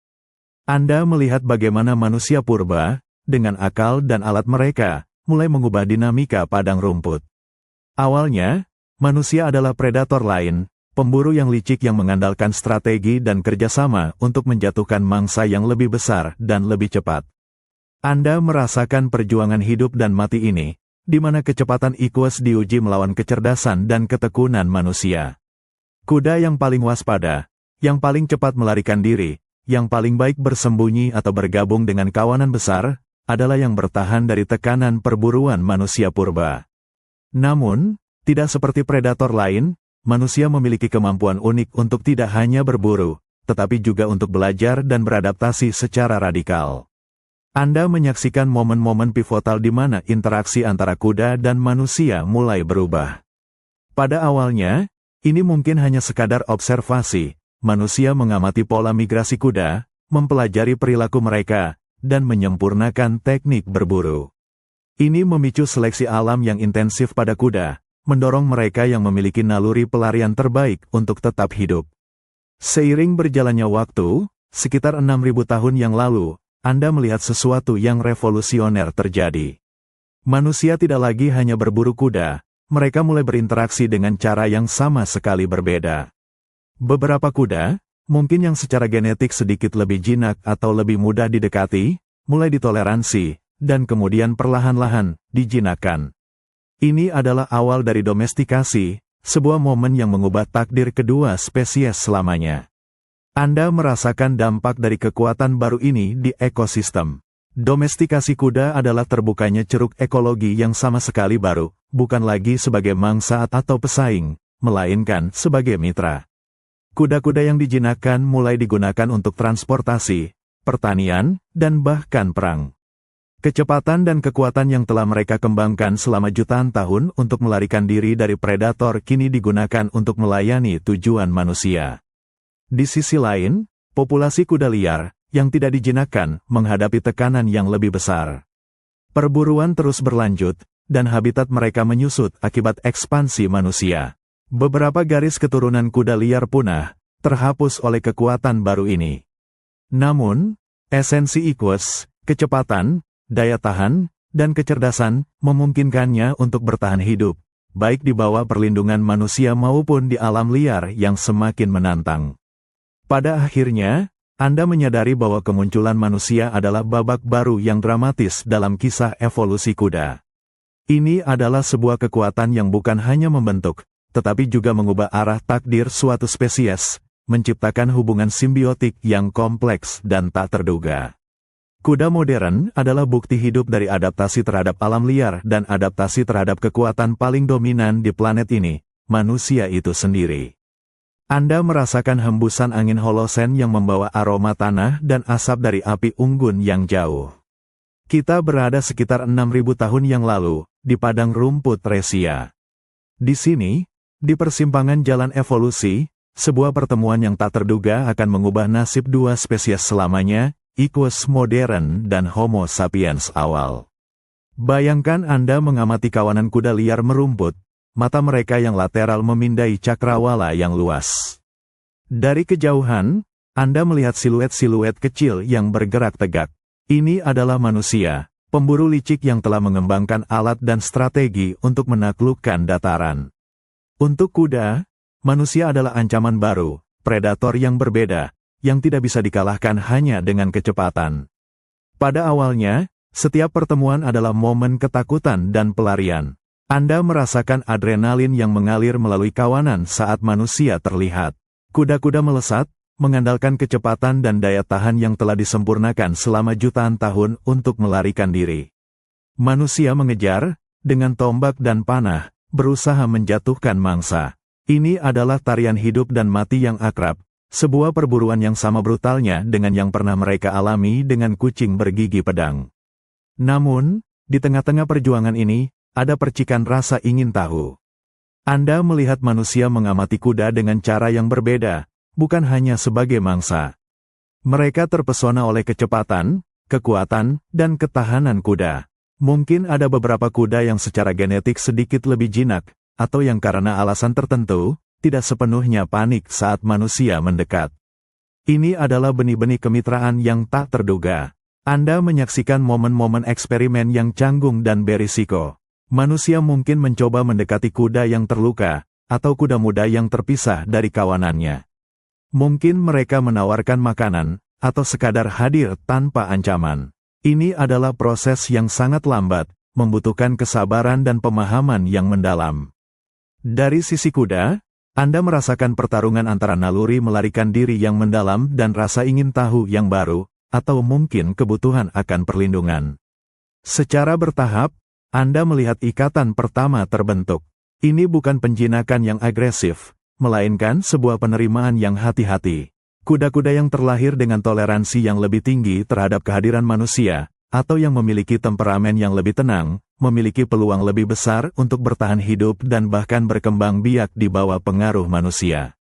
Anda melihat bagaimana manusia purba, dengan akal dan alat mereka, mulai mengubah dinamika padang rumput. Awalnya, manusia adalah predator lain, pemburu yang licik yang mengandalkan strategi dan kerjasama untuk menjatuhkan mangsa yang lebih besar dan lebih cepat. Anda merasakan perjuangan hidup dan mati ini, di mana kecepatan Ichthys diuji melawan kecerdasan dan ketekunan manusia. Kuda yang paling waspada, yang paling cepat melarikan diri, yang paling baik bersembunyi atau bergabung dengan kawanan besar, adalah yang bertahan dari tekanan perburuan manusia purba. Namun, tidak seperti predator lain, manusia memiliki kemampuan unik untuk tidak hanya berburu, tetapi juga untuk belajar dan beradaptasi secara radikal. Anda menyaksikan momen-momen pivotal di mana interaksi antara kuda dan manusia mulai berubah. Pada awalnya, ini mungkin hanya sekadar observasi, manusia mengamati pola migrasi kuda, mempelajari perilaku mereka, dan menyempurnakan teknik berburu. Ini memicu seleksi alam yang intensif pada kuda, mendorong mereka yang memiliki naluri pelarian terbaik untuk tetap hidup. Seiring berjalannya waktu, sekitar 6.000 tahun yang lalu, Anda melihat sesuatu yang revolusioner terjadi. Manusia tidak lagi hanya berburu kuda, mereka mulai berinteraksi dengan cara yang sama sekali berbeda. Beberapa kuda, mungkin yang secara genetik sedikit lebih jinak atau lebih mudah didekati, mulai ditoleransi, dan kemudian perlahan-lahan dijinakkan. Ini adalah awal dari domestikasi, sebuah momen yang mengubah takdir kedua spesies selamanya. Anda merasakan dampak dari kekuatan baru ini di ekosistem. Domestikasi kuda adalah terbukanya ceruk ekologi yang sama sekali baru, bukan lagi sebagai mangsa atau pesaing, melainkan sebagai mitra. Kuda-kuda yang dijinakkan mulai digunakan untuk transportasi, pertanian, dan bahkan perang. Kecepatan dan kekuatan yang telah mereka kembangkan selama jutaan tahun untuk melarikan diri dari predator kini digunakan untuk melayani tujuan manusia. Di sisi lain, populasi kuda liar, yang tidak dijinakkan, menghadapi tekanan yang lebih besar. Perburuan terus berlanjut, dan habitat mereka menyusut akibat ekspansi manusia. Beberapa garis keturunan kuda liar punah, terhapus oleh kekuatan baru ini. Namun, esensi Equus, kecepatan, daya tahan, dan kecerdasan, memungkinkannya untuk bertahan hidup, baik di bawah perlindungan manusia maupun di alam liar yang semakin menantang. Pada akhirnya, Anda menyadari bahwa kemunculan manusia adalah babak baru yang dramatis dalam kisah evolusi kuda. Ini adalah sebuah kekuatan yang bukan hanya membentuk, tetapi juga mengubah arah takdir suatu spesies, menciptakan hubungan simbiotik yang kompleks dan tak terduga. Kuda modern adalah bukti hidup dari adaptasi terhadap alam liar dan adaptasi terhadap kekuatan paling dominan di planet ini, manusia itu sendiri. Anda merasakan hembusan angin Holosen yang membawa aroma tanah dan asap dari api unggun yang jauh. Kita berada sekitar 6.000 tahun yang lalu, di padang rumput Resia. Di sini, di persimpangan jalan evolusi, sebuah pertemuan yang tak terduga akan mengubah nasib dua spesies selamanya, Equus modern dan Homo sapiens awal. Bayangkan Anda mengamati kawanan kuda liar merumput, mata mereka yang lateral memindai cakrawala yang luas. Dari kejauhan, Anda melihat siluet-siluet kecil yang bergerak tegak. Ini adalah manusia, pemburu licik yang telah mengembangkan alat dan strategi untuk menaklukkan dataran. Untuk kuda, manusia adalah ancaman baru, predator yang berbeda, yang tidak bisa dikalahkan hanya dengan kecepatan. Pada awalnya, setiap pertemuan adalah momen ketakutan dan pelarian. Anda merasakan adrenalin yang mengalir melalui kawanan saat manusia terlihat. Kuda-kuda melesat, mengandalkan kecepatan dan daya tahan yang telah disempurnakan selama jutaan tahun untuk melarikan diri. Manusia mengejar, dengan tombak dan panah, berusaha menjatuhkan mangsa. Ini adalah tarian hidup dan mati yang akrab, sebuah perburuan yang sama brutalnya dengan yang pernah mereka alami dengan kucing bergigi pedang. Namun, di tengah-tengah perjuangan ini, ada percikan rasa ingin tahu. Anda melihat manusia mengamati kuda dengan cara yang berbeda, bukan hanya sebagai mangsa. Mereka terpesona oleh kecepatan, kekuatan, dan ketahanan kuda. Mungkin ada beberapa kuda yang secara genetik sedikit lebih jinak, atau yang karena alasan tertentu, tidak sepenuhnya panik saat manusia mendekat. Ini adalah benih-benih kemitraan yang tak terduga. Anda menyaksikan momen-momen eksperimen yang canggung dan berisiko. Manusia mungkin mencoba mendekati kuda yang terluka, atau kuda muda yang terpisah dari kawanannya. Mungkin mereka menawarkan makanan, atau sekadar hadir tanpa ancaman. Ini adalah proses yang sangat lambat, membutuhkan kesabaran dan pemahaman yang mendalam. Dari sisi kuda, Anda merasakan pertarungan antara naluri melarikan diri yang mendalam dan rasa ingin tahu yang baru, atau mungkin kebutuhan akan perlindungan. Secara bertahap, Anda melihat ikatan pertama terbentuk. Ini bukan penjinakan yang agresif, melainkan sebuah penerimaan yang hati-hati. Kuda-kuda yang terlahir dengan toleransi yang lebih tinggi terhadap kehadiran manusia, atau yang memiliki temperamen yang lebih tenang, memiliki peluang lebih besar untuk bertahan hidup dan bahkan berkembang biak di bawah pengaruh manusia.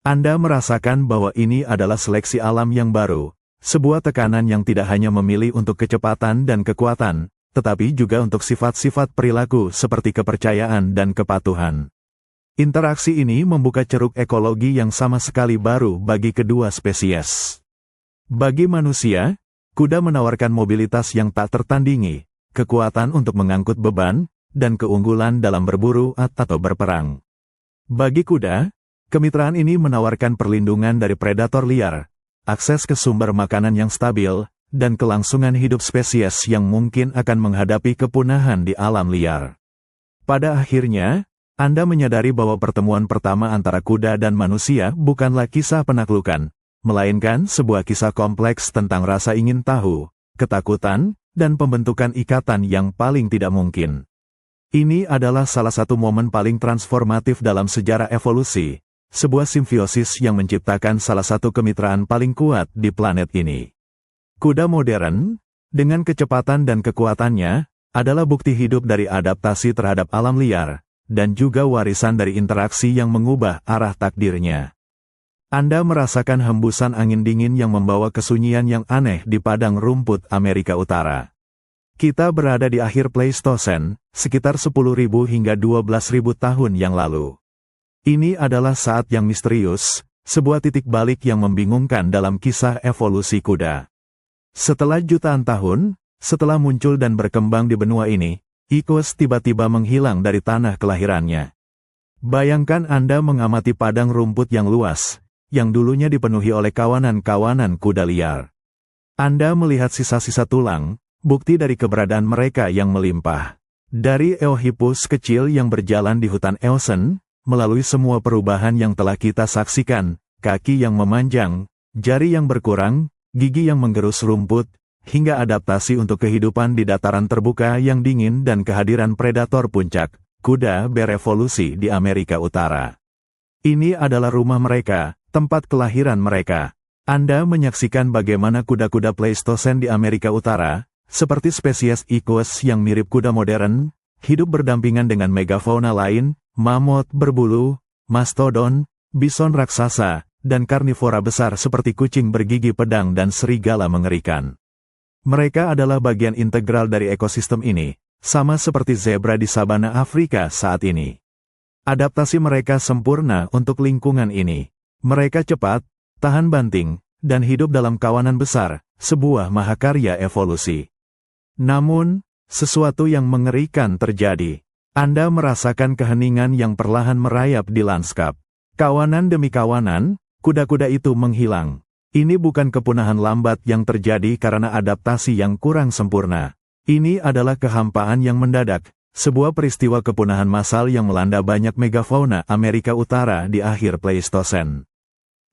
Anda merasakan bahwa ini adalah seleksi alam yang baru, sebuah tekanan yang tidak hanya memilih untuk kecepatan dan kekuatan, tetapi juga untuk sifat-sifat perilaku seperti kepercayaan dan kepatuhan. Interaksi ini membuka ceruk ekologi yang sama sekali baru bagi kedua spesies. Bagi manusia, kuda menawarkan mobilitas yang tak tertandingi, kekuatan untuk mengangkut beban, dan keunggulan dalam berburu atau berperang. Bagi kuda, kemitraan ini menawarkan perlindungan dari predator liar, akses ke sumber makanan yang stabil, dan kelangsungan hidup spesies yang mungkin akan menghadapi kepunahan di alam liar. Pada akhirnya, Anda menyadari bahwa pertemuan pertama antara kuda dan manusia bukanlah kisah penaklukan, melainkan sebuah kisah kompleks tentang rasa ingin tahu, ketakutan, dan pembentukan ikatan yang paling tidak mungkin. Ini adalah salah satu momen paling transformatif dalam sejarah evolusi, sebuah simbiosis yang menciptakan salah satu kemitraan paling kuat di planet ini. Kuda modern, dengan kecepatan dan kekuatannya, adalah bukti hidup dari adaptasi terhadap alam liar, dan juga warisan dari interaksi yang mengubah arah takdirnya. Anda merasakan hembusan angin dingin yang membawa kesunyian yang aneh di padang rumput Amerika Utara. Kita berada di akhir Pleistosen, sekitar 10.000 hingga 12.000 tahun yang lalu. Ini adalah saat yang misterius, sebuah titik balik yang membingungkan dalam kisah evolusi kuda. Setelah jutaan tahun, setelah muncul dan berkembang di benua ini, Equus tiba-tiba menghilang dari tanah kelahirannya. Bayangkan Anda mengamati padang rumput yang luas, yang dulunya dipenuhi oleh kawanan-kawanan kuda liar. Anda melihat sisa-sisa tulang, bukti dari keberadaan mereka yang melimpah. Dari Eohippus kecil yang berjalan di hutan Eosen, melalui semua perubahan yang telah kita saksikan, kaki yang memanjang, jari yang berkurang, gigi yang menggerus rumput, hingga adaptasi untuk kehidupan di dataran terbuka yang dingin dan kehadiran predator puncak, kuda berevolusi di Amerika Utara. Ini adalah rumah mereka, tempat kelahiran mereka. Anda menyaksikan bagaimana kuda-kuda Pleistosen di Amerika Utara, seperti spesies Equus yang mirip kuda modern, hidup berdampingan dengan megafauna lain, mamut berbulu, mastodon, bison raksasa, dan karnivora besar seperti kucing bergigi pedang dan serigala mengerikan. Mereka adalah bagian integral dari ekosistem ini, sama seperti zebra di sabana Afrika saat ini. Adaptasi mereka sempurna untuk lingkungan ini. Mereka cepat, tahan banting, dan hidup dalam kawanan besar, sebuah mahakarya evolusi. Namun, sesuatu yang mengerikan terjadi. Anda merasakan keheningan yang perlahan merayap di lanskap. Kawanan demi kawanan, kuda-kuda itu menghilang. Ini bukan kepunahan lambat yang terjadi karena adaptasi yang kurang sempurna. Ini adalah kehampaan yang mendadak, sebuah peristiwa kepunahan massal yang melanda banyak megafauna Amerika Utara di akhir Pleistosen.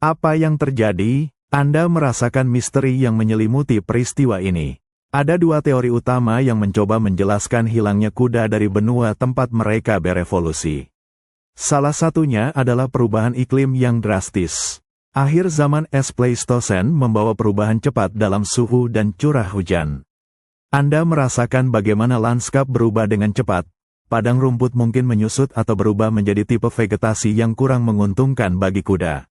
Apa yang terjadi? Anda merasakan misteri yang menyelimuti peristiwa ini. Ada dua teori utama yang mencoba menjelaskan hilangnya kuda dari benua tempat mereka berevolusi. Salah satunya adalah perubahan iklim yang drastis. Akhir zaman es Pleistosen membawa perubahan cepat dalam suhu dan curah hujan. Anda merasakan bagaimana lanskap berubah dengan cepat. Padang rumput mungkin menyusut atau berubah menjadi tipe vegetasi yang kurang menguntungkan bagi kuda.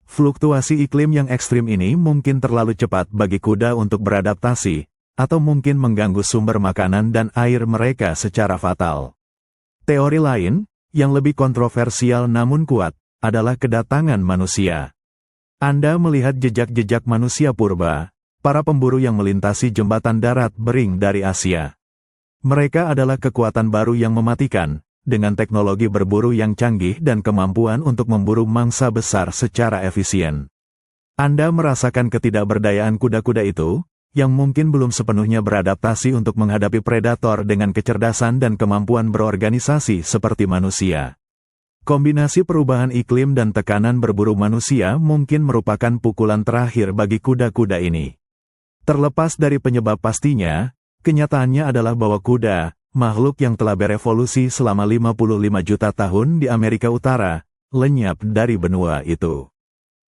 Fluktuasi iklim yang ekstrim ini mungkin terlalu cepat bagi kuda untuk beradaptasi, atau mungkin mengganggu sumber makanan dan air mereka secara fatal. Teori lain, yang lebih kontroversial namun kuat, adalah kedatangan manusia. Anda melihat jejak-jejak manusia purba, para pemburu yang melintasi jembatan darat Bering dari Asia. Mereka adalah kekuatan baru yang mematikan, dengan teknologi berburu yang canggih dan kemampuan untuk memburu mangsa besar secara efisien. Anda merasakan ketidakberdayaan kuda-kuda itu, yang mungkin belum sepenuhnya beradaptasi untuk menghadapi predator dengan kecerdasan dan kemampuan berorganisasi seperti manusia. Kombinasi perubahan iklim dan tekanan berburu manusia mungkin merupakan pukulan terakhir bagi kuda-kuda ini. Terlepas dari penyebab pastinya, kenyataannya adalah bahwa kuda, makhluk yang telah berevolusi selama 55 juta tahun di Amerika Utara, lenyap dari benua itu.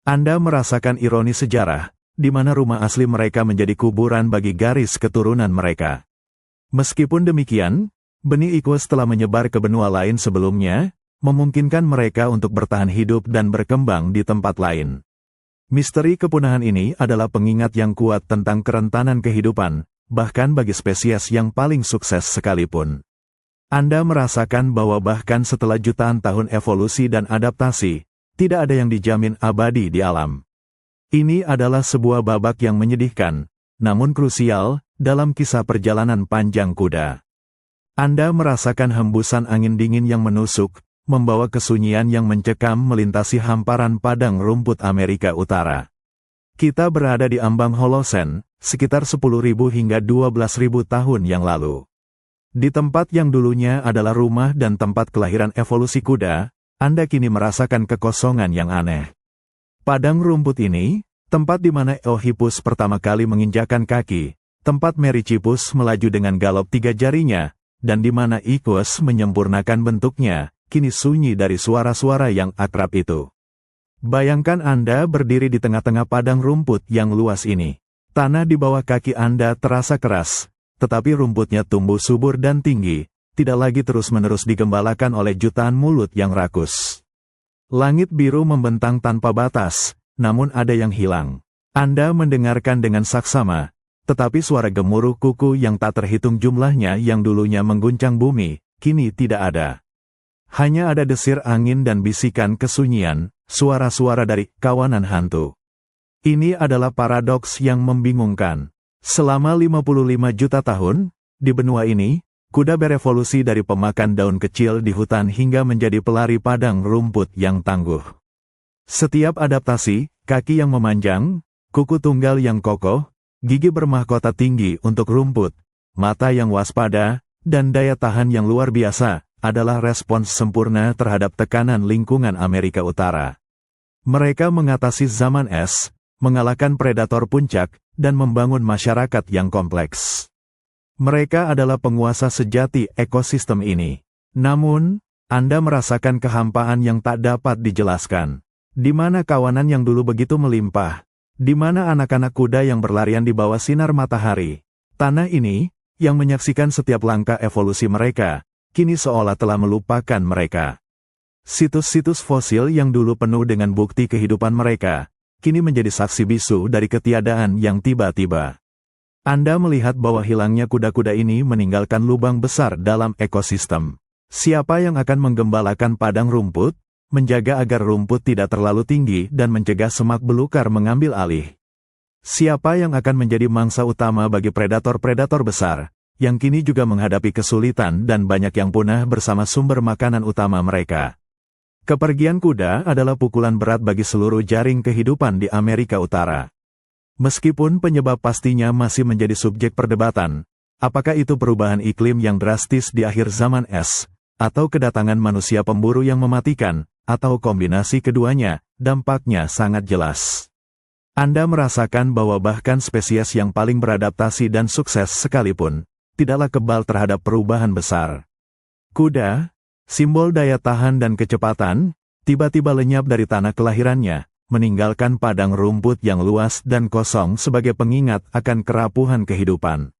Anda merasakan ironi sejarah, di mana rumah asli mereka menjadi kuburan bagi garis keturunan mereka. Meskipun demikian, benih Iquus telah menyebar ke benua lain sebelumnya, memungkinkan mereka untuk bertahan hidup dan berkembang di tempat lain. Misteri kepunahan ini adalah pengingat yang kuat tentang kerentanan kehidupan, bahkan bagi spesies yang paling sukses sekalipun. Anda merasakan bahwa bahkan setelah jutaan tahun evolusi dan adaptasi, tidak ada yang dijamin abadi di alam. Ini adalah sebuah babak yang menyedihkan, namun krusial, dalam kisah perjalanan panjang kuda. Anda merasakan hembusan angin dingin yang menusuk, membawa kesunyian yang mencekam melintasi hamparan padang rumput Amerika Utara. Kita berada di ambang Holosen, sekitar 10.000 hingga 12.000 tahun yang lalu. Di tempat yang dulunya adalah rumah dan tempat kelahiran evolusi kuda, Anda kini merasakan kekosongan yang aneh. Padang rumput ini, tempat di mana Eohippus pertama kali menginjakan kaki, tempat Merychippus melaju dengan galop 3 jarinya, dan di mana Iquus menyempurnakan bentuknya, kini sunyi dari suara-suara yang akrab itu. Bayangkan Anda berdiri di tengah-tengah padang rumput yang luas ini. Tanah di bawah kaki Anda terasa keras, tetapi rumputnya tumbuh subur dan tinggi, tidak lagi terus-menerus digembalakan oleh jutaan mulut yang rakus. Langit biru membentang tanpa batas, namun ada yang hilang. Anda mendengarkan dengan saksama, tetapi suara gemuruh kuku yang tak terhitung jumlahnya yang dulunya mengguncang bumi, kini tidak ada. Hanya ada desir angin dan bisikan kesunyian, suara-suara dari kawanan hantu. Ini adalah paradoks yang membingungkan. Selama 55 juta tahun, di benua ini, kuda berevolusi dari pemakan daun kecil di hutan hingga menjadi pelari padang rumput yang tangguh. Setiap adaptasi, kaki yang memanjang, kuku tunggal yang kokoh, gigi bermahkota tinggi untuk rumput, mata yang waspada, dan daya tahan yang luar biasa, adalah respons sempurna terhadap tekanan lingkungan Amerika Utara. Mereka mengatasi zaman es, mengalahkan predator puncak, dan membangun masyarakat yang kompleks. Mereka adalah penguasa sejati ekosistem ini. Namun, Anda merasakan kehampaan yang tak dapat dijelaskan. Di mana kawanan yang dulu begitu melimpah? Di mana anak-anak kuda yang berlarian di bawah sinar matahari? Tanah ini, yang menyaksikan setiap langkah evolusi mereka, kini seolah telah melupakan mereka. Situs-situs fosil yang dulu penuh dengan bukti kehidupan mereka, kini menjadi saksi bisu dari ketiadaan yang tiba-tiba. Anda melihat bahwa hilangnya kuda-kuda ini meninggalkan lubang besar dalam ekosistem. Siapa yang akan menggembalakan padang rumput, menjaga agar rumput tidak terlalu tinggi dan mencegah semak belukar mengambil alih? Siapa yang akan menjadi mangsa utama bagi predator-predator besar, yang kini juga menghadapi kesulitan dan banyak yang punah bersama sumber makanan utama mereka? Kepergian kuda adalah pukulan berat bagi seluruh jaring kehidupan di Amerika Utara. Meskipun penyebab pastinya masih menjadi subjek perdebatan, apakah itu perubahan iklim yang drastis di akhir zaman es, atau kedatangan manusia pemburu yang mematikan, atau kombinasi keduanya, dampaknya sangat jelas. Anda merasakan bahwa bahkan spesies yang paling beradaptasi dan sukses sekalipun, tidaklah kebal terhadap perubahan besar. Kuda, simbol daya tahan dan kecepatan, tiba-tiba lenyap dari tanah kelahirannya, meninggalkan padang rumput yang luas dan kosong sebagai pengingat akan kerapuhan kehidupan.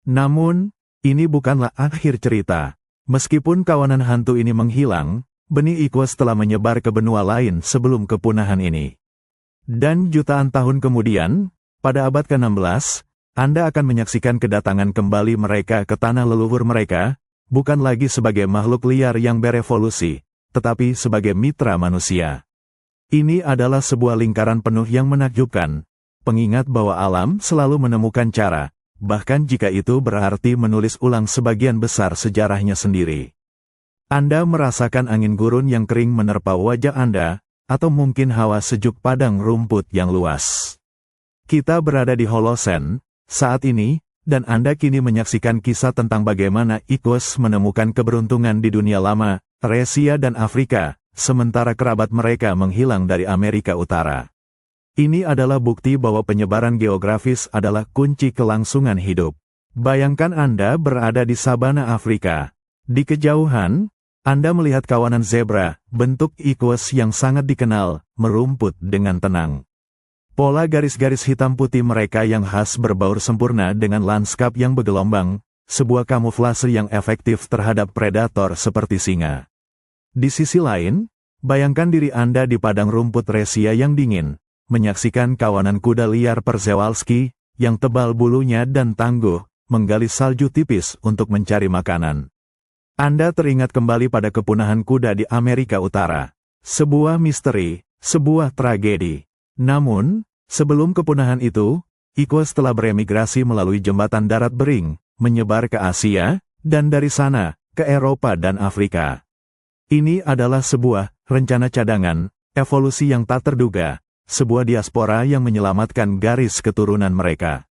Namun, ini bukanlah akhir cerita. Meskipun kawanan hantu ini menghilang, benih Iquus telah menyebar ke benua lain sebelum kepunahan ini. Dan jutaan tahun kemudian, pada abad ke-16, Anda akan menyaksikan kedatangan kembali mereka ke tanah leluhur mereka, bukan lagi sebagai makhluk liar yang berevolusi, tetapi sebagai mitra manusia. Ini adalah sebuah lingkaran penuh yang menakjubkan, pengingat bahwa alam selalu menemukan cara, bahkan jika itu berarti menulis ulang sebagian besar sejarahnya sendiri. Anda merasakan angin gurun yang kering menerpa wajah Anda, atau mungkin hawa sejuk padang rumput yang luas. Kita berada di Holosen saat ini, dan Anda kini menyaksikan kisah tentang bagaimana Iquus menemukan keberuntungan di dunia lama, Resia dan Afrika, sementara kerabat mereka menghilang dari Amerika Utara. Ini adalah bukti bahwa penyebaran geografis adalah kunci kelangsungan hidup. Bayangkan Anda berada di sabana Afrika. Di kejauhan, Anda melihat kawanan zebra, bentuk equus yang sangat dikenal, merumput dengan tenang. Pola garis-garis hitam putih mereka yang khas berbaur sempurna dengan lanskap yang bergelombang, sebuah kamuflase yang efektif terhadap predator seperti singa. Di sisi lain, bayangkan diri Anda di padang rumput resia yang dingin, menyaksikan kawanan kuda liar Przewalski, yang tebal bulunya dan tangguh, menggali salju tipis untuk mencari makanan. Anda teringat kembali pada kepunahan kuda di Amerika Utara. Sebuah misteri, sebuah tragedi. Namun, sebelum kepunahan itu, equus telah beremigrasi melalui jembatan darat Bering, menyebar ke Asia, dan dari sana, ke Eropa dan Afrika. Ini adalah sebuah rencana cadangan, evolusi yang tak terduga, sebuah diaspora yang menyelamatkan garis keturunan mereka.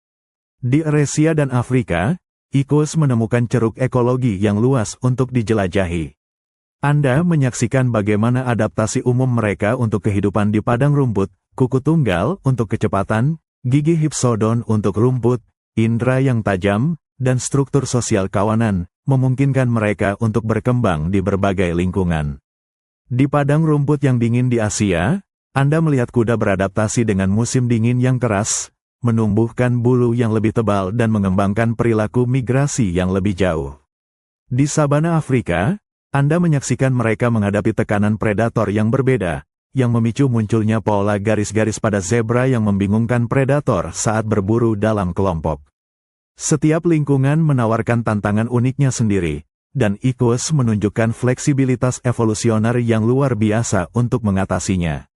Di Eurasia dan Afrika, equus menemukan ceruk ekologi yang luas untuk dijelajahi. Anda menyaksikan bagaimana adaptasi umum mereka untuk kehidupan di padang rumput, kuku tunggal untuk kecepatan, gigi hypsodon untuk rumput, indera yang tajam, dan struktur sosial kawanan, memungkinkan mereka untuk berkembang di berbagai lingkungan. Di padang rumput yang dingin di Asia, Anda melihat kuda beradaptasi dengan musim dingin yang keras, menumbuhkan bulu yang lebih tebal dan mengembangkan perilaku migrasi yang lebih jauh. Di sabana Afrika, Anda menyaksikan mereka menghadapi tekanan predator yang berbeda, yang memicu munculnya pola garis-garis pada zebra yang membingungkan predator saat berburu dalam kelompok. Setiap lingkungan menawarkan tantangan uniknya sendiri, dan equus menunjukkan fleksibilitas evolusioner yang luar biasa untuk mengatasinya.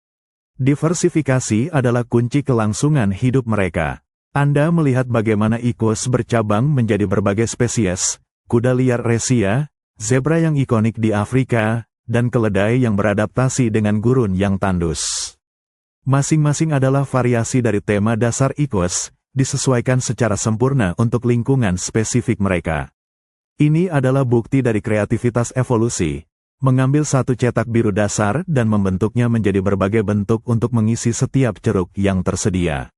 Diversifikasi adalah kunci kelangsungan hidup mereka. Anda melihat bagaimana equus bercabang menjadi berbagai spesies, kuda liar resia, zebra yang ikonik di Afrika, dan keledai yang beradaptasi dengan gurun yang tandus. Masing-masing adalah variasi dari tema dasar equus, disesuaikan secara sempurna untuk lingkungan spesifik mereka. Ini adalah bukti dari kreativitas evolusi. Mengambil satu cetak biru dasar dan membentuknya menjadi berbagai bentuk untuk mengisi setiap ceruk yang tersedia.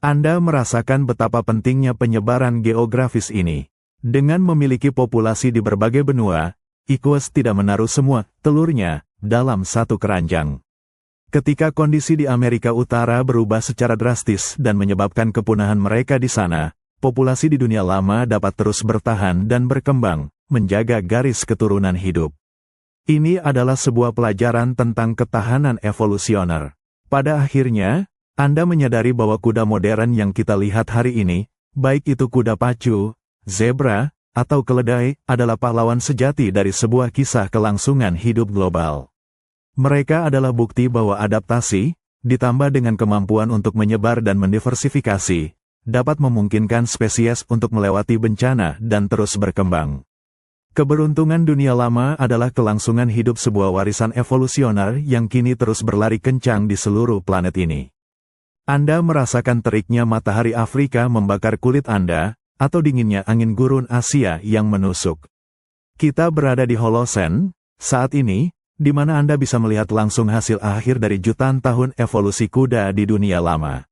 Anda merasakan betapa pentingnya penyebaran geografis ini. Dengan memiliki populasi di berbagai benua, equus tidak menaruh semua telurnya dalam satu keranjang. Ketika kondisi di Amerika Utara berubah secara drastis dan menyebabkan kepunahan mereka di sana, populasi di dunia lama dapat terus bertahan dan berkembang, menjaga garis keturunan hidup. Ini adalah sebuah pelajaran tentang ketahanan evolusioner. Pada akhirnya, Anda menyadari bahwa kuda modern yang kita lihat hari ini, baik itu kuda pacu, zebra, atau keledai, adalah pahlawan sejati dari sebuah kisah kelangsungan hidup global. Mereka adalah bukti bahwa adaptasi, ditambah dengan kemampuan untuk menyebar dan mendiversifikasi, dapat memungkinkan spesies untuk melewati bencana dan terus berkembang. Keberuntungan dunia lama adalah kelangsungan hidup sebuah warisan evolusioner yang kini terus berlari kencang di seluruh planet ini. Anda merasakan teriknya matahari Afrika membakar kulit Anda, atau dinginnya angin gurun Asia yang menusuk. Kita berada di Holosen, saat ini, di mana Anda bisa melihat langsung hasil akhir dari jutaan tahun evolusi kuda di dunia lama.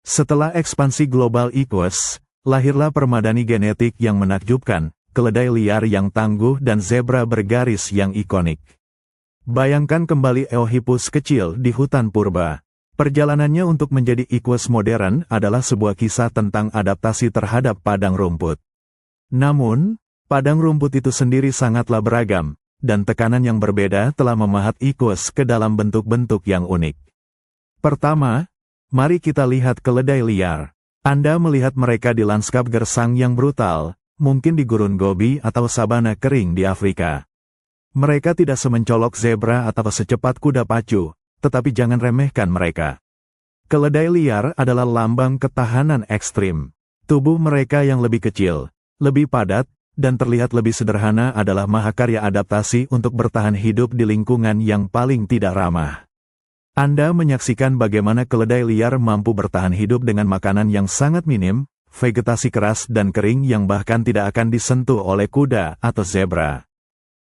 Setelah ekspansi global equus, lahirlah permadani genetik yang menakjubkan, keledai liar yang tangguh dan zebra bergaris yang ikonik. Bayangkan kembali Eohippus kecil di hutan purba. Perjalanannya untuk menjadi equus modern adalah sebuah kisah tentang adaptasi terhadap padang rumput. Namun, padang rumput itu sendiri sangatlah beragam, dan tekanan yang berbeda telah memahat equus ke dalam bentuk-bentuk yang unik. Pertama, mari kita lihat keledai liar. Anda melihat mereka di lanskap gersang yang brutal, mungkin di gurun Gobi atau sabana kering di Afrika. Mereka tidak semencolok zebra atau secepat kuda pacu, tetapi jangan remehkan mereka. Keledai liar adalah lambang ketahanan ekstrim. Tubuh mereka yang lebih kecil, lebih padat, dan terlihat lebih sederhana adalah mahakarya adaptasi untuk bertahan hidup di lingkungan yang paling tidak ramah. Anda menyaksikan bagaimana keledai liar mampu bertahan hidup dengan makanan yang sangat minim, vegetasi keras dan kering yang bahkan tidak akan disentuh oleh kuda atau zebra.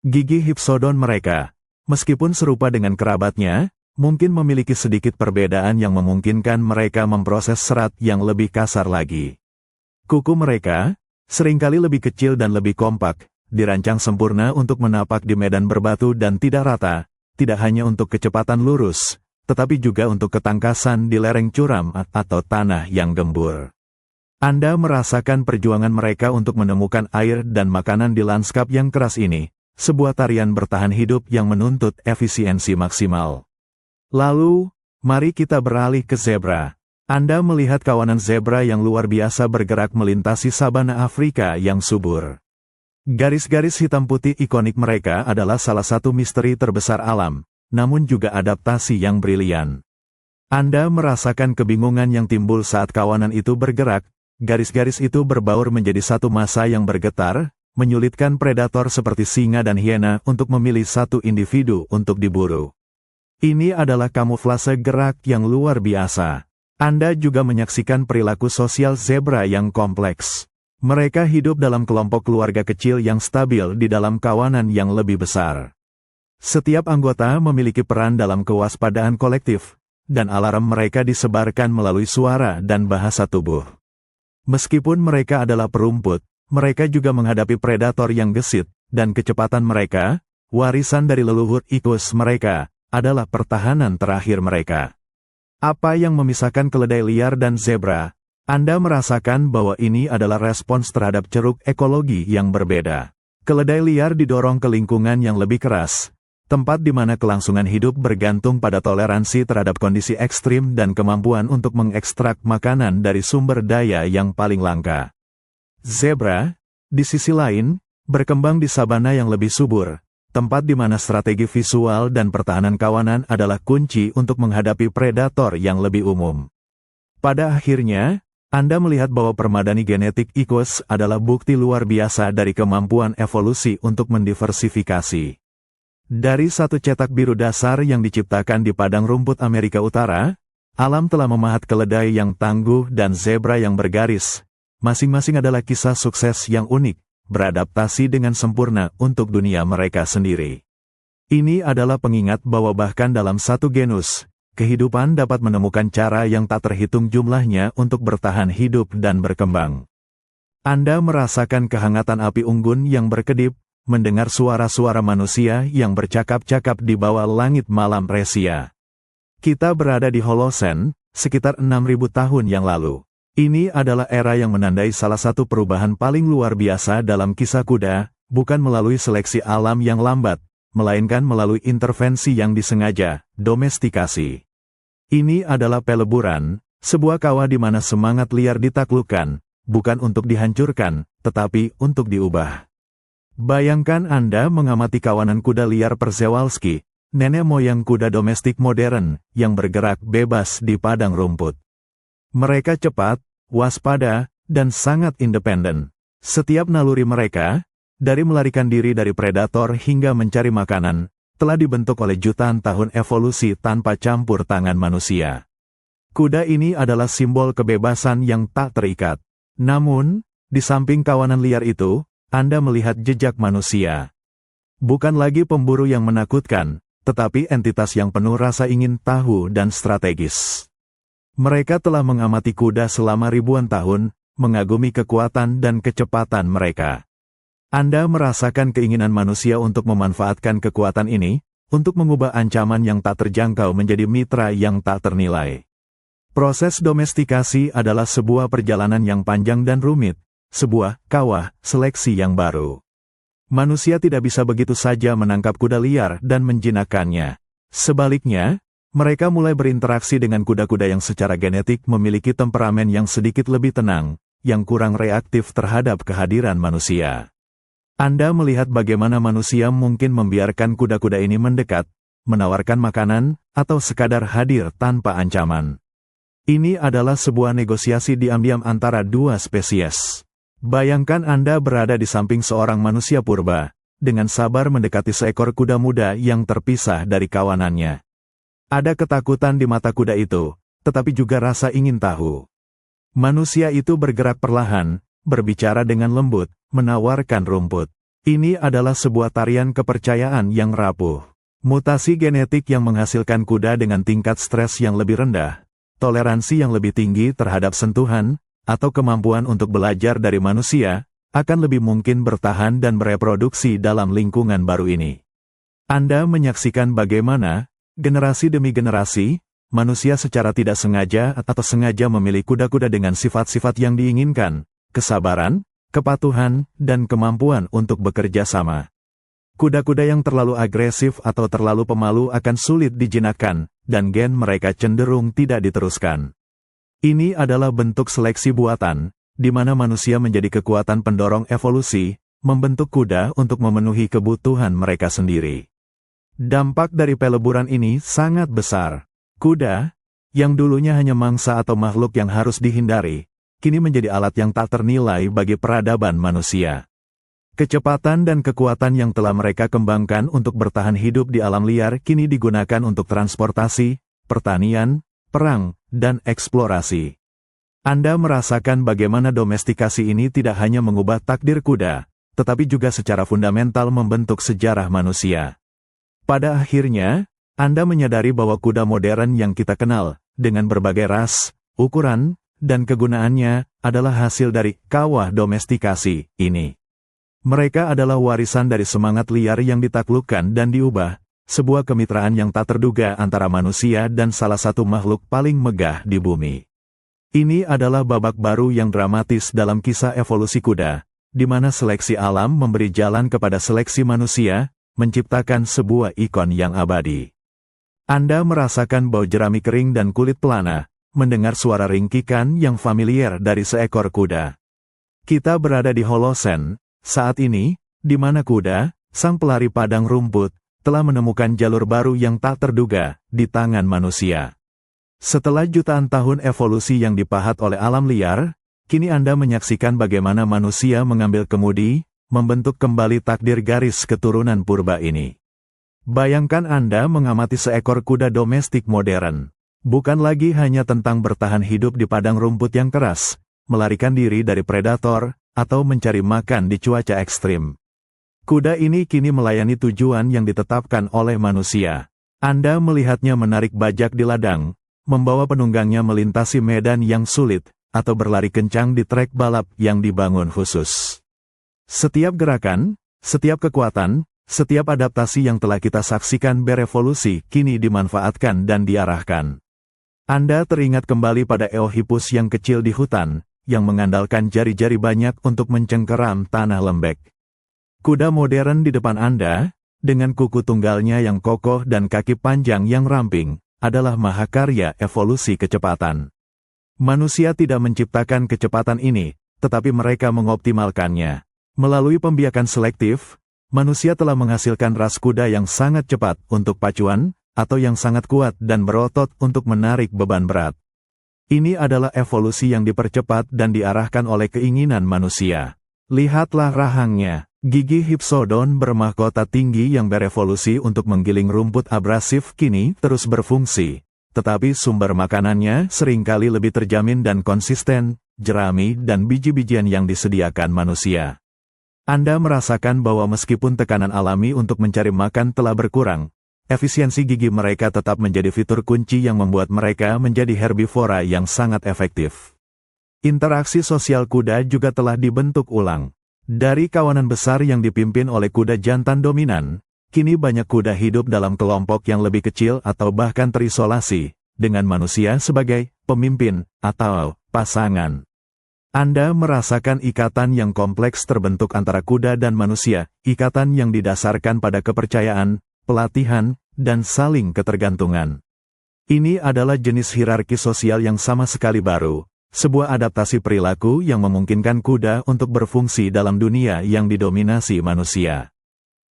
Gigi hypsodon mereka, meskipun serupa dengan kerabatnya, mungkin memiliki sedikit perbedaan yang memungkinkan mereka memproses serat yang lebih kasar lagi. Kuku mereka, seringkali lebih kecil dan lebih kompak, dirancang sempurna untuk menapak di medan berbatu dan tidak rata, tidak hanya untuk kecepatan lurus, tetapi juga untuk ketangkasan di lereng curam atau tanah yang gembur. Anda merasakan perjuangan mereka untuk menemukan air dan makanan di lanskap yang keras ini, sebuah tarian bertahan hidup yang menuntut efisiensi maksimal. Lalu, mari kita beralih ke zebra. Anda melihat kawanan zebra yang luar biasa bergerak melintasi sabana Afrika yang subur. Garis-garis hitam putih ikonik mereka adalah salah satu misteri terbesar alam, namun juga adaptasi yang brilian. Anda merasakan kebingungan yang timbul saat kawanan itu bergerak, garis-garis itu berbaur menjadi satu massa yang bergetar, menyulitkan predator seperti singa dan hiena untuk memilih satu individu untuk diburu. Ini adalah kamuflase gerak yang luar biasa. Anda juga menyaksikan perilaku sosial zebra yang kompleks. Mereka hidup dalam kelompok keluarga kecil yang stabil di dalam kawanan yang lebih besar. Setiap anggota memiliki peran dalam kewaspadaan kolektif, dan alarm mereka disebarkan melalui suara dan bahasa tubuh. Meskipun mereka adalah perumput, mereka juga menghadapi predator yang gesit, dan kecepatan mereka, warisan dari leluhur ikus mereka, adalah pertahanan terakhir mereka. Apa yang memisahkan keledai liar dan zebra? Anda merasakan bahwa ini adalah respons terhadap ceruk ekologi yang berbeda. Keledai liar didorong ke lingkungan yang lebih keras, tempat di mana kelangsungan hidup bergantung pada toleransi terhadap kondisi ekstrim dan kemampuan untuk mengekstrak makanan dari sumber daya yang paling langka. Zebra, di sisi lain, berkembang di sabana yang lebih subur, tempat di mana strategi visual dan pertahanan kawanan adalah kunci untuk menghadapi predator yang lebih umum. Pada akhirnya, Anda melihat bahwa permadani genetik ikus adalah bukti luar biasa dari kemampuan evolusi untuk mendiversifikasi. Dari satu cetak biru dasar yang diciptakan di padang rumput Amerika Utara, alam telah memahat keledai yang tangguh dan zebra yang bergaris. Masing-masing adalah kisah sukses yang unik, beradaptasi dengan sempurna untuk dunia mereka sendiri. Ini adalah pengingat bahwa bahkan dalam satu genus, kehidupan dapat menemukan cara yang tak terhitung jumlahnya untuk bertahan hidup dan berkembang. Anda merasakan kehangatan api unggun yang berkedip, mendengar suara-suara manusia yang bercakap-cakap di bawah langit malam Resia. Kita berada di Holosen, sekitar 6.000 tahun yang lalu. Ini adalah era yang menandai salah satu perubahan paling luar biasa dalam kisah kuda, bukan melalui seleksi alam yang lambat, melainkan melalui intervensi yang disengaja, domestikasi. Ini adalah peleburan, sebuah kawah di mana semangat liar ditaklukkan, bukan untuk dihancurkan, tetapi untuk diubah. Bayangkan Anda mengamati kawanan kuda liar Przewalski, nenek moyang kuda domestik modern, yang bergerak bebas di padang rumput. Mereka cepat, waspada, dan sangat independen. Setiap naluri mereka, dari melarikan diri dari predator hingga mencari makanan, telah dibentuk oleh jutaan tahun evolusi tanpa campur tangan manusia. Kuda ini adalah simbol kebebasan yang tak terikat. Namun, di samping kawanan liar itu, Anda melihat jejak manusia. Bukan lagi pemburu yang menakutkan, tetapi entitas yang penuh rasa ingin tahu dan strategis. Mereka telah mengamati kuda selama ribuan tahun, mengagumi kekuatan dan kecepatan mereka. Anda merasakan keinginan manusia untuk memanfaatkan kekuatan ini, untuk mengubah ancaman yang tak terjangkau menjadi mitra yang tak ternilai. Proses domestikasi adalah sebuah perjalanan yang panjang dan rumit, sebuah kawah seleksi yang baru. Manusia tidak bisa begitu saja menangkap kuda liar dan menjinakkannya. Sebaliknya, mereka mulai berinteraksi dengan kuda-kuda yang secara genetik memiliki temperamen yang sedikit lebih tenang, yang kurang reaktif terhadap kehadiran manusia. Anda melihat bagaimana manusia mungkin membiarkan kuda-kuda ini mendekat, menawarkan makanan, atau sekadar hadir tanpa ancaman. Ini adalah sebuah negosiasi diam-diam antara dua spesies. Bayangkan Anda berada di samping seorang manusia purba, dengan sabar mendekati seekor kuda muda yang terpisah dari kawanannya. Ada ketakutan di mata kuda itu, tetapi juga rasa ingin tahu. Manusia itu bergerak perlahan, berbicara dengan lembut, menawarkan rumput. Ini adalah sebuah tarian kepercayaan yang rapuh. Mutasi genetik yang menghasilkan kuda dengan tingkat stres yang lebih rendah, toleransi yang lebih tinggi terhadap sentuhan, atau kemampuan untuk belajar dari manusia, akan lebih mungkin bertahan dan bereproduksi dalam lingkungan baru ini. Anda menyaksikan bagaimana, generasi demi generasi, manusia secara tidak sengaja atau sengaja memilih kuda-kuda dengan sifat-sifat yang diinginkan, kesabaran, kepatuhan, dan kemampuan untuk bekerja sama. Kuda-kuda yang terlalu agresif atau terlalu pemalu akan sulit dijinakkan, dan gen mereka cenderung tidak diteruskan. Ini adalah bentuk seleksi buatan, di mana manusia menjadi kekuatan pendorong evolusi, membentuk kuda untuk memenuhi kebutuhan mereka sendiri. Dampak dari peleburan ini sangat besar. Kuda, yang dulunya hanya mangsa atau makhluk yang harus dihindari, kini menjadi alat yang tak ternilai bagi peradaban manusia. Kecepatan dan kekuatan yang telah mereka kembangkan untuk bertahan hidup di alam liar kini digunakan untuk transportasi, pertanian, perang, dan eksplorasi. Anda merasakan bagaimana domestikasi ini tidak hanya mengubah takdir kuda, tetapi juga secara fundamental membentuk sejarah manusia. Pada akhirnya, Anda menyadari bahwa kuda modern yang kita kenal, dengan berbagai ras, ukuran, dan kegunaannya, adalah hasil dari kawah domestikasi ini. Mereka adalah warisan dari semangat liar yang ditaklukkan dan diubah, sebuah kemitraan yang tak terduga antara manusia dan salah satu makhluk paling megah di bumi. Ini adalah babak baru yang dramatis dalam kisah evolusi kuda, di mana seleksi alam memberi jalan kepada seleksi manusia, menciptakan sebuah ikon yang abadi. Anda merasakan bau jerami kering dan kulit pelana, mendengar suara ringkikan yang familiar dari seekor kuda. Kita berada di Holocene, saat ini, di mana kuda, sang pelari padang rumput, telah menemukan jalur baru yang tak terduga di tangan manusia. Setelah jutaan tahun evolusi yang dipahat oleh alam liar, kini Anda menyaksikan bagaimana manusia mengambil kemudi, membentuk kembali takdir garis keturunan purba ini. Bayangkan Anda mengamati seekor kuda domestik modern. Bukan lagi hanya tentang bertahan hidup di padang rumput yang keras, melarikan diri dari predator, atau mencari makan di cuaca ekstrim. Kuda ini kini melayani tujuan yang ditetapkan oleh manusia. Anda melihatnya menarik bajak di ladang, membawa penunggangnya melintasi medan yang sulit, atau berlari kencang di trek balap yang dibangun khusus. Setiap gerakan, setiap kekuatan, setiap adaptasi yang telah kita saksikan berevolusi kini dimanfaatkan dan diarahkan. Anda teringat kembali pada Eohippus yang kecil di hutan, yang mengandalkan jari-jari banyak untuk mencengkeram tanah lembek. Kuda modern di depan Anda, dengan kuku tunggalnya yang kokoh dan kaki panjang yang ramping, adalah mahakarya evolusi kecepatan. Manusia tidak menciptakan kecepatan ini, tetapi mereka mengoptimalkannya. Melalui pembiakan selektif, manusia telah menghasilkan ras kuda yang sangat cepat untuk pacuan, atau yang sangat kuat dan berotot untuk menarik beban berat. Ini adalah evolusi yang dipercepat dan diarahkan oleh keinginan manusia. Lihatlah rahangnya. Gigi Hypsodon bermahkota tinggi yang berevolusi untuk menggiling rumput abrasif kini terus berfungsi, tetapi sumber makanannya seringkali lebih terjamin dan konsisten, jerami dan biji-bijian yang disediakan manusia. Anda merasakan bahwa meskipun tekanan alami untuk mencari makan telah berkurang, efisiensi gigi mereka tetap menjadi fitur kunci yang membuat mereka menjadi herbivora yang sangat efektif. Interaksi sosial kuda juga telah dibentuk ulang. Dari kawanan besar yang dipimpin oleh kuda jantan dominan, kini banyak kuda hidup dalam kelompok yang lebih kecil atau bahkan terisolasi, dengan manusia sebagai pemimpin atau pasangan. Anda merasakan ikatan yang kompleks terbentuk antara kuda dan manusia, ikatan yang didasarkan pada kepercayaan, pelatihan, dan saling ketergantungan. Ini adalah jenis hierarki sosial yang sama sekali baru. Sebuah adaptasi perilaku yang memungkinkan kuda untuk berfungsi dalam dunia yang didominasi manusia.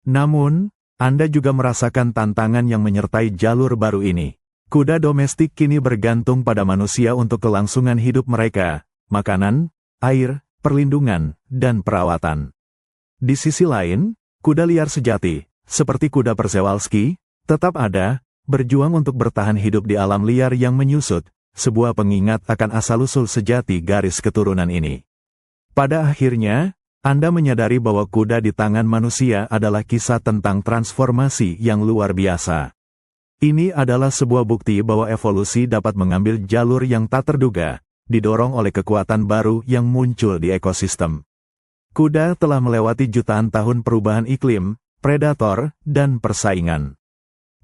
Namun, Anda juga merasakan tantangan yang menyertai jalur baru ini. Kuda domestik kini bergantung pada manusia untuk kelangsungan hidup mereka, makanan, air, perlindungan, dan perawatan. Di sisi lain, kuda liar sejati, seperti kuda Przewalski, tetap ada, berjuang untuk bertahan hidup di alam liar yang menyusut, sebuah pengingat akan asal-usul sejati garis keturunan ini. Pada akhirnya, Anda menyadari bahwa kuda di tangan manusia adalah kisah tentang transformasi yang luar biasa. Ini adalah sebuah bukti bahwa evolusi dapat mengambil jalur yang tak terduga, didorong oleh kekuatan baru yang muncul di ekosistem. Kuda telah melewati jutaan tahun perubahan iklim, predator, dan persaingan.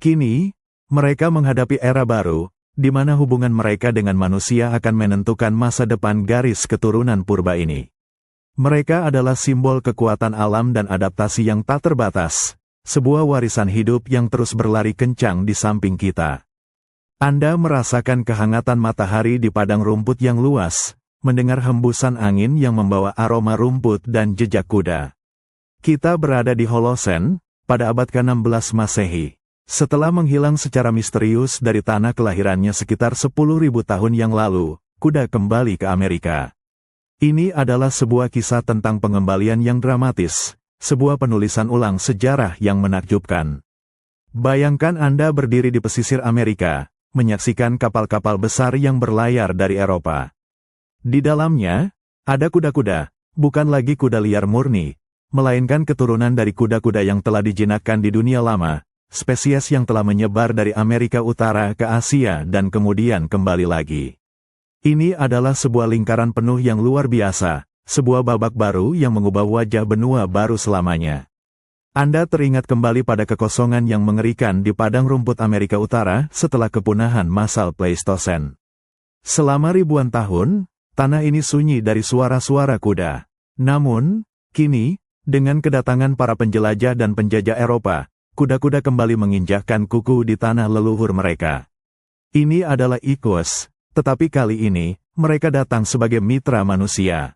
Kini, mereka menghadapi era baru, di mana hubungan mereka dengan manusia akan menentukan masa depan garis keturunan purba ini. Mereka adalah simbol kekuatan alam dan adaptasi yang tak terbatas, sebuah warisan hidup yang terus berlari kencang di samping kita. Anda merasakan kehangatan matahari di padang rumput yang luas, mendengar hembusan angin yang membawa aroma rumput dan jejak kuda. Kita berada di Holosen, pada abad ke-16 Masehi. Setelah menghilang secara misterius dari tanah kelahirannya sekitar 10.000 tahun yang lalu, kuda kembali ke Amerika. Ini adalah sebuah kisah tentang pengembalian yang dramatis, sebuah penulisan ulang sejarah yang menakjubkan. Bayangkan Anda berdiri di pesisir Amerika, menyaksikan kapal-kapal besar yang berlayar dari Eropa. Di dalamnya, ada kuda-kuda, bukan lagi kuda liar murni, melainkan keturunan dari kuda-kuda yang telah dijinakkan di dunia lama, spesies yang telah menyebar dari Amerika Utara ke Asia dan kemudian kembali lagi. Ini adalah sebuah lingkaran penuh yang luar biasa, sebuah babak baru yang mengubah wajah benua baru selamanya. Anda teringat kembali pada kekosongan yang mengerikan di padang rumput Amerika Utara setelah kepunahan massal Pleistosen. Selama ribuan tahun, tanah ini sunyi dari suara-suara kuda. Namun, kini, dengan kedatangan para penjelajah dan penjajah Eropa, kuda-kuda kembali menginjakkan kuku di tanah leluhur mereka. Ini adalah Ikus, tetapi kali ini, mereka datang sebagai mitra manusia.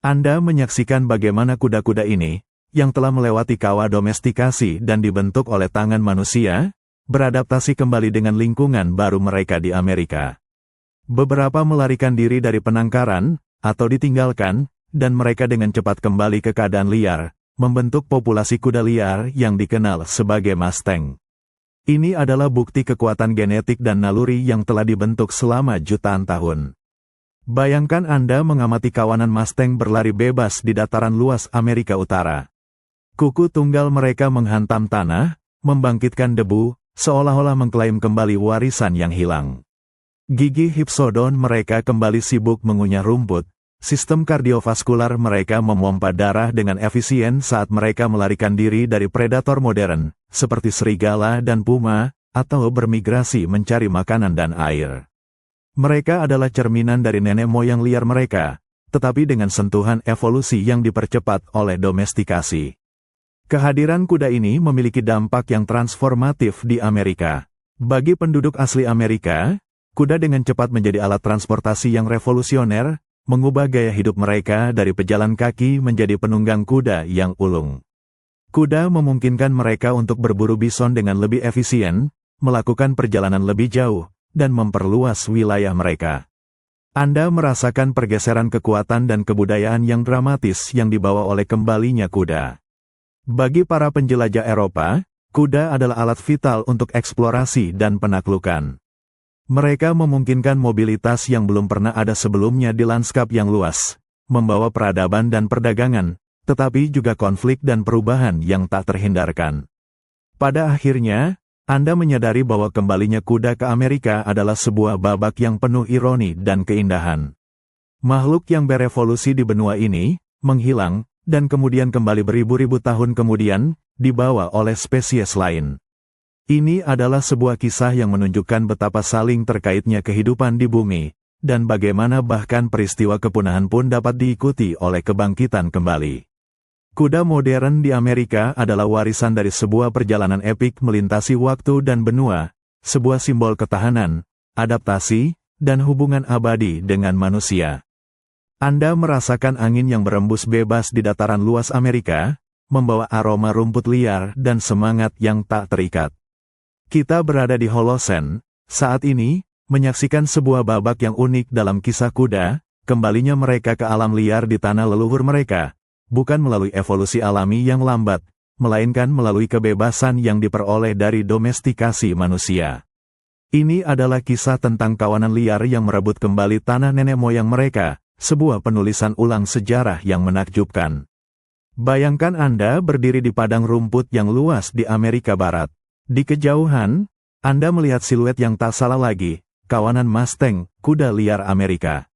Anda menyaksikan bagaimana kuda-kuda ini, yang telah melewati kawah domestikasi dan dibentuk oleh tangan manusia, beradaptasi kembali dengan lingkungan baru mereka di Amerika. Beberapa melarikan diri dari penangkaran, atau ditinggalkan, dan mereka dengan cepat kembali ke keadaan liar, membentuk populasi kuda liar yang dikenal sebagai Mustang. Ini adalah bukti kekuatan genetik dan naluri yang telah dibentuk selama jutaan tahun. Bayangkan Anda mengamati kawanan Mustang berlari bebas di dataran luas Amerika Utara. Kuku tunggal mereka menghantam tanah, membangkitkan debu, seolah-olah mengklaim kembali warisan yang hilang. Gigi hipsodon mereka kembali sibuk mengunyah rumput, sistem kardiovaskular mereka memompa darah dengan efisien saat mereka melarikan diri dari predator modern, seperti serigala dan puma, atau bermigrasi mencari makanan dan air. Mereka adalah cerminan dari nenek moyang liar mereka, tetapi dengan sentuhan evolusi yang dipercepat oleh domestikasi. Kehadiran kuda ini memiliki dampak yang transformatif di Amerika. Bagi penduduk asli Amerika, kuda dengan cepat menjadi alat transportasi yang revolusioner, mengubah gaya hidup mereka dari pejalan kaki menjadi penunggang kuda yang ulung. Kuda memungkinkan mereka untuk berburu bison dengan lebih efisien, melakukan perjalanan lebih jauh, dan memperluas wilayah mereka. Anda merasakan pergeseran kekuatan dan kebudayaan yang dramatis yang dibawa oleh kembalinya kuda. Bagi para penjelajah Eropa, kuda adalah alat vital untuk eksplorasi dan penaklukan. Mereka memungkinkan mobilitas yang belum pernah ada sebelumnya di lanskap yang luas, membawa peradaban dan perdagangan, tetapi juga konflik dan perubahan yang tak terhindarkan. Pada akhirnya, Anda menyadari bahwa kembalinya kuda ke Amerika adalah sebuah babak yang penuh ironi dan keindahan. Makhluk yang berevolusi di benua ini, menghilang, dan kemudian kembali beribu-ribu tahun kemudian, dibawa oleh spesies lain. Ini adalah sebuah kisah yang menunjukkan betapa saling terkaitnya kehidupan di bumi, dan bagaimana bahkan peristiwa kepunahan pun dapat diikuti oleh kebangkitan kembali. Kuda modern di Amerika adalah warisan dari sebuah perjalanan epik melintasi waktu dan benua, sebuah simbol ketahanan, adaptasi, dan hubungan abadi dengan manusia. Anda merasakan angin yang berembus bebas di dataran luas Amerika, membawa aroma rumput liar dan semangat yang tak terikat. Kita berada di Holosen, saat ini, menyaksikan sebuah babak yang unik dalam kisah kuda, kembalinya mereka ke alam liar di tanah leluhur mereka, bukan melalui evolusi alami yang lambat, melainkan melalui kebebasan yang diperoleh dari domestikasi manusia. Ini adalah kisah tentang kawanan liar yang merebut kembali tanah nenek moyang mereka, sebuah penulisan ulang sejarah yang menakjubkan. Bayangkan Anda berdiri di padang rumput yang luas di Amerika Barat. Di kejauhan, Anda melihat siluet yang tak salah lagi, kawanan Mustang, kuda liar Amerika.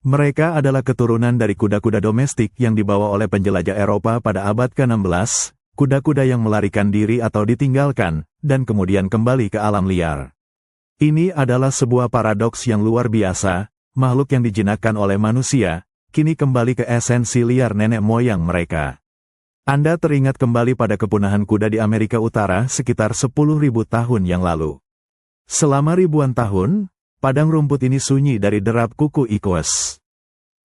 Mereka adalah keturunan dari kuda-kuda domestik yang dibawa oleh penjelajah Eropa pada abad ke-16, kuda-kuda yang melarikan diri atau ditinggalkan, dan kemudian kembali ke alam liar. Ini adalah sebuah paradoks yang luar biasa, makhluk yang dijinakkan oleh manusia, kini kembali ke esensi liar nenek moyang mereka. Anda teringat kembali pada kepunahan kuda di Amerika Utara sekitar 10.000 tahun yang lalu. Selama ribuan tahun, padang rumput ini sunyi dari derap kuku Equus.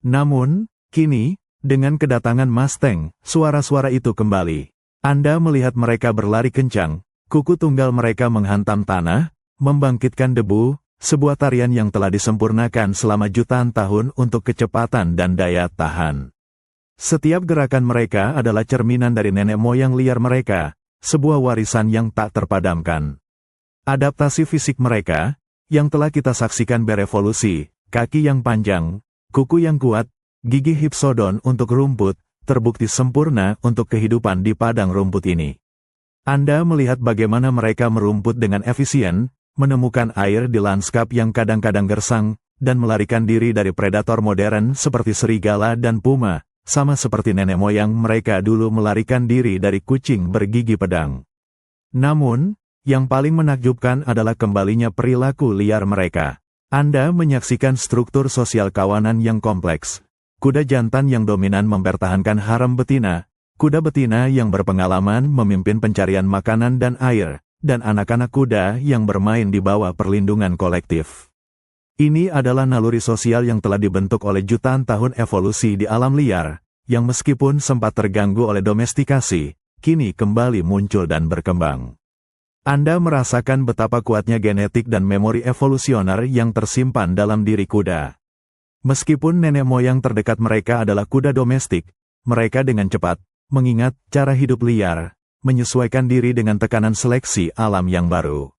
Namun, kini, dengan kedatangan Mustang, suara-suara itu kembali. Anda melihat mereka berlari kencang, kuku tunggal mereka menghantam tanah, membangkitkan debu, sebuah tarian yang telah disempurnakan selama jutaan tahun untuk kecepatan dan daya tahan. Setiap gerakan mereka adalah cerminan dari nenek moyang liar mereka, sebuah warisan yang tak terpadamkan. Adaptasi fisik mereka, yang telah kita saksikan berevolusi, kaki yang panjang, kuku yang kuat, gigi Hypsodon untuk rumput, terbukti sempurna untuk kehidupan di padang rumput ini. Anda melihat bagaimana mereka merumput dengan efisien, menemukan air di lanskap yang kadang-kadang gersang, dan melarikan diri dari predator modern seperti serigala dan puma, sama seperti nenek moyang mereka dulu melarikan diri dari kucing bergigi pedang. Namun, yang paling menakjubkan adalah kembalinya perilaku liar mereka. Anda menyaksikan struktur sosial kawanan yang kompleks. Kuda jantan yang dominan mempertahankan harem betina, kuda betina yang berpengalaman memimpin pencarian makanan dan air, dan anak-anak kuda yang bermain di bawah perlindungan kolektif. Ini adalah naluri sosial yang telah dibentuk oleh jutaan tahun evolusi di alam liar, yang meskipun sempat terganggu oleh domestikasi, kini kembali muncul dan berkembang. Anda merasakan betapa kuatnya genetik dan memori evolusioner yang tersimpan dalam diri kuda. Meskipun nenek moyang terdekat mereka adalah kuda domestik, mereka dengan cepat mengingat cara hidup liar, menyesuaikan diri dengan tekanan seleksi alam yang baru.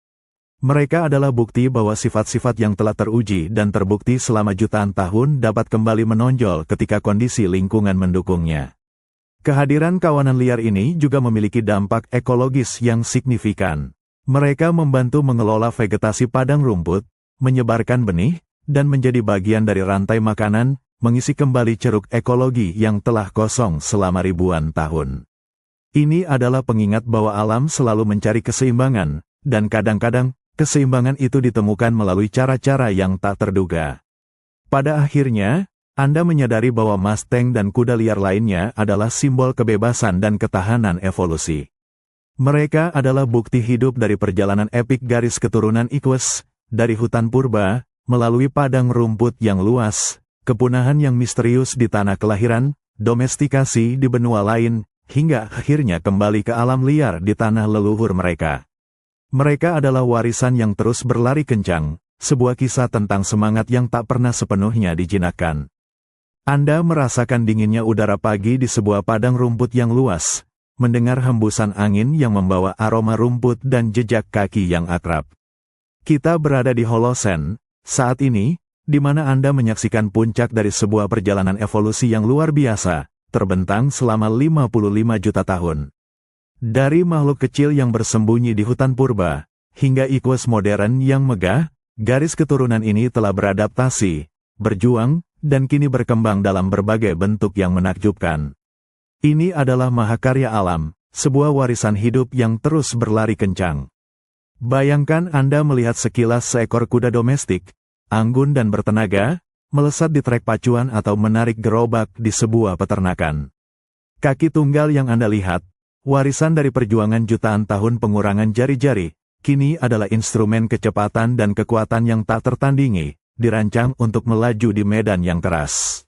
Mereka adalah bukti bahwa sifat-sifat yang telah teruji dan terbukti selama jutaan tahun dapat kembali menonjol ketika kondisi lingkungan mendukungnya. Kehadiran kawanan liar ini juga memiliki dampak ekologis yang signifikan. Mereka membantu mengelola vegetasi padang rumput, menyebarkan benih, dan menjadi bagian dari rantai makanan, mengisi kembali ceruk ekologi yang telah kosong selama ribuan tahun. Ini adalah pengingat bahwa alam selalu mencari keseimbangan, dan kadang-kadang, keseimbangan itu ditemukan melalui cara-cara yang tak terduga. Pada akhirnya, Anda menyadari bahwa Mustang dan kuda liar lainnya adalah simbol kebebasan dan ketahanan evolusi. Mereka adalah bukti hidup dari perjalanan epik garis keturunan Equus, dari hutan purba, melalui padang rumput yang luas, kepunahan yang misterius di tanah kelahiran, domestikasi di benua lain, hingga akhirnya kembali ke alam liar di tanah leluhur mereka. Mereka adalah warisan yang terus berlari kencang, sebuah kisah tentang semangat yang tak pernah sepenuhnya dijinakkan. Anda merasakan dinginnya udara pagi di sebuah padang rumput yang luas, mendengar hembusan angin yang membawa aroma rumput dan jejak kaki yang akrab. Kita berada di Holocene, saat ini, di mana Anda menyaksikan puncak dari sebuah perjalanan evolusi yang luar biasa, terbentang selama 55 juta tahun. Dari makhluk kecil yang bersembunyi di hutan purba, hingga Equus modern yang megah, garis keturunan ini telah beradaptasi, berjuang, dan kini berkembang dalam berbagai bentuk yang menakjubkan. Ini adalah mahakarya alam, sebuah warisan hidup yang terus berlari kencang. Bayangkan Anda melihat sekilas seekor kuda domestik, anggun dan bertenaga, melesat di trek pacuan atau menarik gerobak di sebuah peternakan. Kaki tunggal yang Anda lihat, warisan dari perjuangan jutaan tahun pengurangan jari-jari, kini adalah instrumen kecepatan dan kekuatan yang tak tertandingi, dirancang untuk melaju di medan yang keras.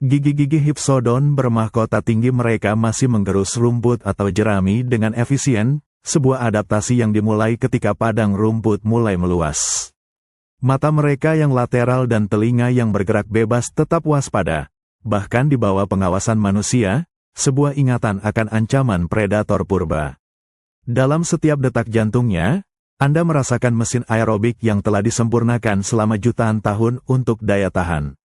Gigi-gigi Hypsodon bermahkota tinggi mereka masih menggerus rumput atau jerami dengan efisien, sebuah adaptasi yang dimulai ketika padang rumput mulai meluas. Mata mereka yang lateral dan telinga yang bergerak bebas tetap waspada, bahkan di bawah pengawasan manusia, sebuah ingatan akan ancaman predator purba. Dalam setiap detak jantungnya, Anda merasakan mesin aerobik yang telah disempurnakan selama jutaan tahun untuk daya tahan.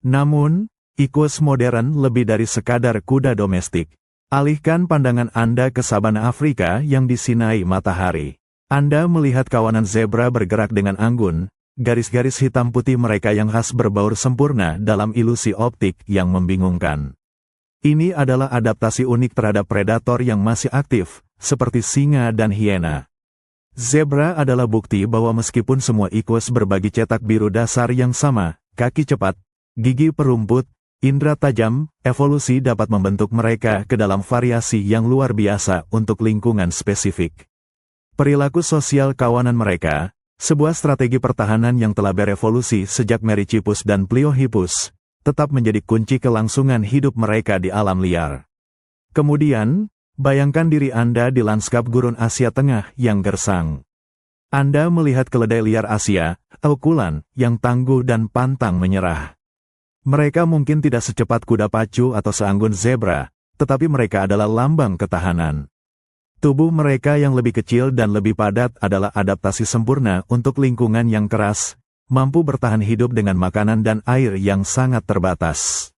Namun, Equus modern lebih dari sekadar kuda domestik. Alihkan pandangan Anda ke sabana Afrika yang disinai matahari. Anda melihat kawanan zebra bergerak dengan anggun, garis-garis hitam putih mereka yang khas berbaur sempurna dalam ilusi optik yang membingungkan. Ini adalah adaptasi unik terhadap predator yang masih aktif, seperti singa dan hiena. Zebra adalah bukti bahwa meskipun semua equus berbagi cetak biru dasar yang sama, kaki cepat, gigi perumput, indera tajam, evolusi dapat membentuk mereka ke dalam variasi yang luar biasa untuk lingkungan spesifik. Perilaku sosial kawanan mereka, sebuah strategi pertahanan yang telah berevolusi sejak Merychippus dan Pliohippus, tetap menjadi kunci kelangsungan hidup mereka di alam liar. Kemudian, bayangkan diri Anda di lanskap gurun Asia Tengah yang gersang. Anda melihat keledai liar Asia, aukulan, yang tangguh dan pantang menyerah. Mereka mungkin tidak secepat kuda pacu atau seanggun zebra, tetapi mereka adalah lambang ketahanan. Tubuh mereka yang lebih kecil dan lebih padat adalah adaptasi sempurna untuk lingkungan yang keras, mampu bertahan hidup dengan makanan dan air yang sangat terbatas.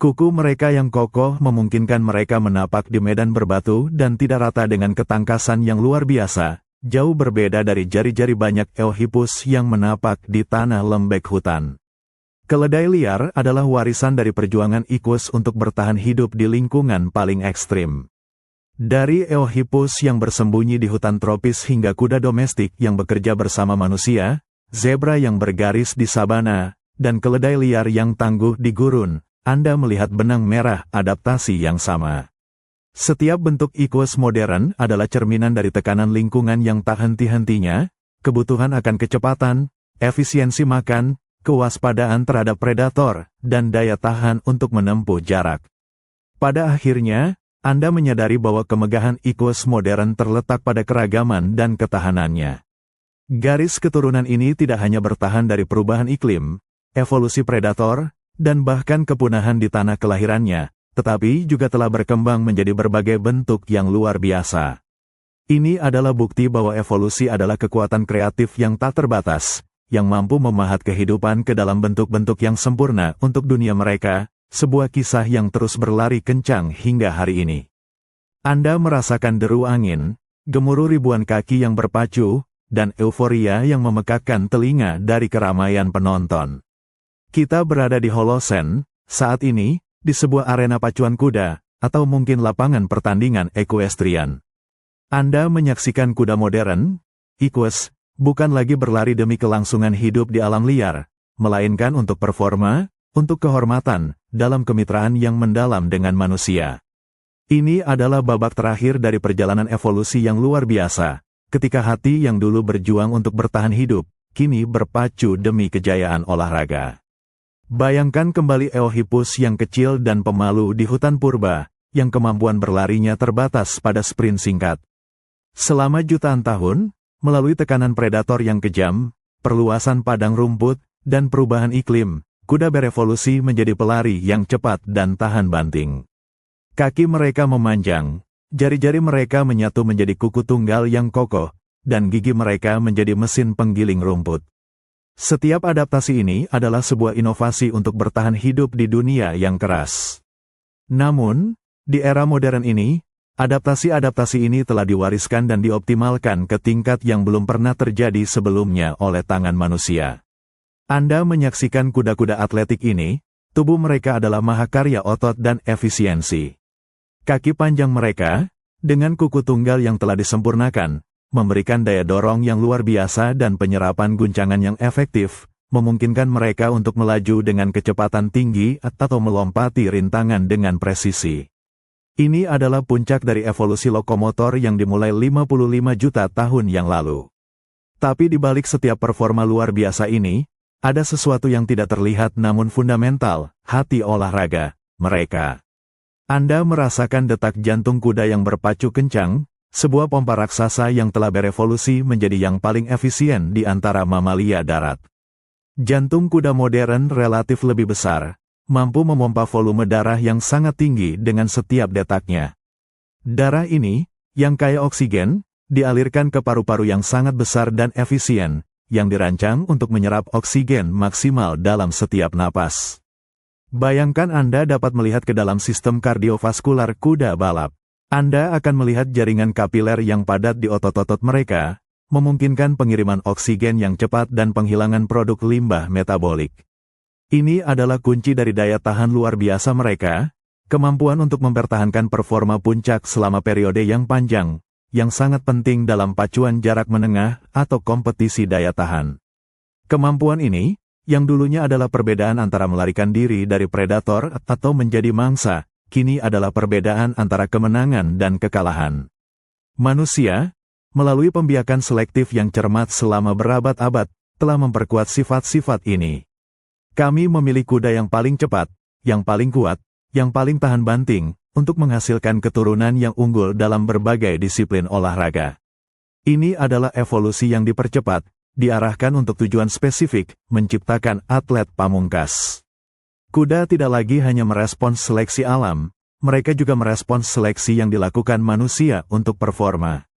Kuku mereka yang kokoh memungkinkan mereka menapak di medan berbatu dan tidak rata dengan ketangkasan yang luar biasa, jauh berbeda dari jari-jari banyak Eohippus yang menapak di tanah lembek hutan. Keledai liar adalah warisan dari perjuangan equus untuk bertahan hidup di lingkungan paling ekstrim. Dari Eohippus yang bersembunyi di hutan tropis hingga kuda domestik yang bekerja bersama manusia, zebra yang bergaris di sabana, dan keledai liar yang tangguh di gurun, Anda melihat benang merah adaptasi yang sama. Setiap bentuk equus modern adalah cerminan dari tekanan lingkungan yang tak henti-hentinya, kebutuhan akan kecepatan, efisiensi makan, kewaspadaan terhadap predator, dan daya tahan untuk menempuh jarak. Pada akhirnya, Anda menyadari bahwa kemegahan equus modern terletak pada keragaman dan ketahanannya. Garis keturunan ini tidak hanya bertahan dari perubahan iklim, evolusi predator, dan bahkan kepunahan di tanah kelahirannya, tetapi juga telah berkembang menjadi berbagai bentuk yang luar biasa. Ini adalah bukti bahwa evolusi adalah kekuatan kreatif yang tak terbatas, yang mampu memahat kehidupan ke dalam bentuk-bentuk yang sempurna untuk dunia mereka, sebuah kisah yang terus berlari kencang hingga hari ini. Anda merasakan deru angin, gemuruh ribuan kaki yang berpacu, dan euforia yang memekakkan telinga dari keramaian penonton. Kita berada di Holocene, saat ini, di sebuah arena pacuan kuda, atau mungkin lapangan pertandingan equestrian. Anda menyaksikan kuda modern, equus, bukan lagi berlari demi kelangsungan hidup di alam liar, melainkan untuk performa, untuk kehormatan, dalam kemitraan yang mendalam dengan manusia. Ini adalah babak terakhir dari perjalanan evolusi yang luar biasa, ketika hati yang dulu berjuang untuk bertahan hidup, kini berpacu demi kejayaan olahraga. Bayangkan kembali Eohippus yang kecil dan pemalu di hutan purba, yang kemampuan berlarinya terbatas pada sprint singkat. Selama jutaan tahun, melalui tekanan predator yang kejam, perluasan padang rumput, dan perubahan iklim, kuda berevolusi menjadi pelari yang cepat dan tahan banting. Kaki mereka memanjang, jari-jari mereka menyatu menjadi kuku tunggal yang kokoh, dan gigi mereka menjadi mesin penggiling rumput. Setiap adaptasi ini adalah sebuah inovasi untuk bertahan hidup di dunia yang keras. Namun, di era modern ini, adaptasi-adaptasi ini telah diwariskan dan dioptimalkan ke tingkat yang belum pernah terjadi sebelumnya oleh tangan manusia. Anda menyaksikan kuda-kuda atletik ini, tubuh mereka adalah mahakarya otot dan efisiensi. Kaki panjang mereka, dengan kuku tunggal yang telah disempurnakan, memberikan daya dorong yang luar biasa dan penyerapan guncangan yang efektif, memungkinkan mereka untuk melaju dengan kecepatan tinggi atau melompati rintangan dengan presisi. Ini adalah puncak dari evolusi lokomotor yang dimulai 55 juta tahun yang lalu. Tapi di balik setiap performa luar biasa ini, ada sesuatu yang tidak terlihat namun fundamental, hati olahraga mereka. Anda merasakan detak jantung kuda yang berpacu kencang, sebuah pompa raksasa yang telah berevolusi menjadi yang paling efisien di antara mamalia darat. Jantung kuda modern relatif lebih besar, mampu memompa volume darah yang sangat tinggi dengan setiap detaknya. Darah ini, yang kaya oksigen, dialirkan ke paru-paru yang sangat besar dan efisien, yang dirancang untuk menyerap oksigen maksimal dalam setiap napas. Bayangkan Anda dapat melihat ke dalam sistem kardiovaskular kuda balap. Anda akan melihat jaringan kapiler yang padat di otot-otot mereka, memungkinkan pengiriman oksigen yang cepat dan penghilangan produk limbah metabolik. Ini adalah kunci dari daya tahan luar biasa mereka, kemampuan untuk mempertahankan performa puncak selama periode yang panjang, yang sangat penting dalam pacuan jarak menengah atau kompetisi daya tahan. Kemampuan ini, yang dulunya adalah perbedaan antara melarikan diri dari predator atau menjadi mangsa, kini adalah perbedaan antara kemenangan dan kekalahan. Manusia, melalui pembiakan selektif yang cermat selama berabad-abad, telah memperkuat sifat-sifat ini. Kami memilih kuda yang paling cepat, yang paling kuat, yang paling tahan banting, untuk menghasilkan keturunan yang unggul dalam berbagai disiplin olahraga. Ini adalah evolusi yang dipercepat, diarahkan untuk tujuan spesifik, menciptakan atlet pamungkas. Kuda tidak lagi hanya merespons seleksi alam, mereka juga merespons seleksi yang dilakukan manusia untuk performa.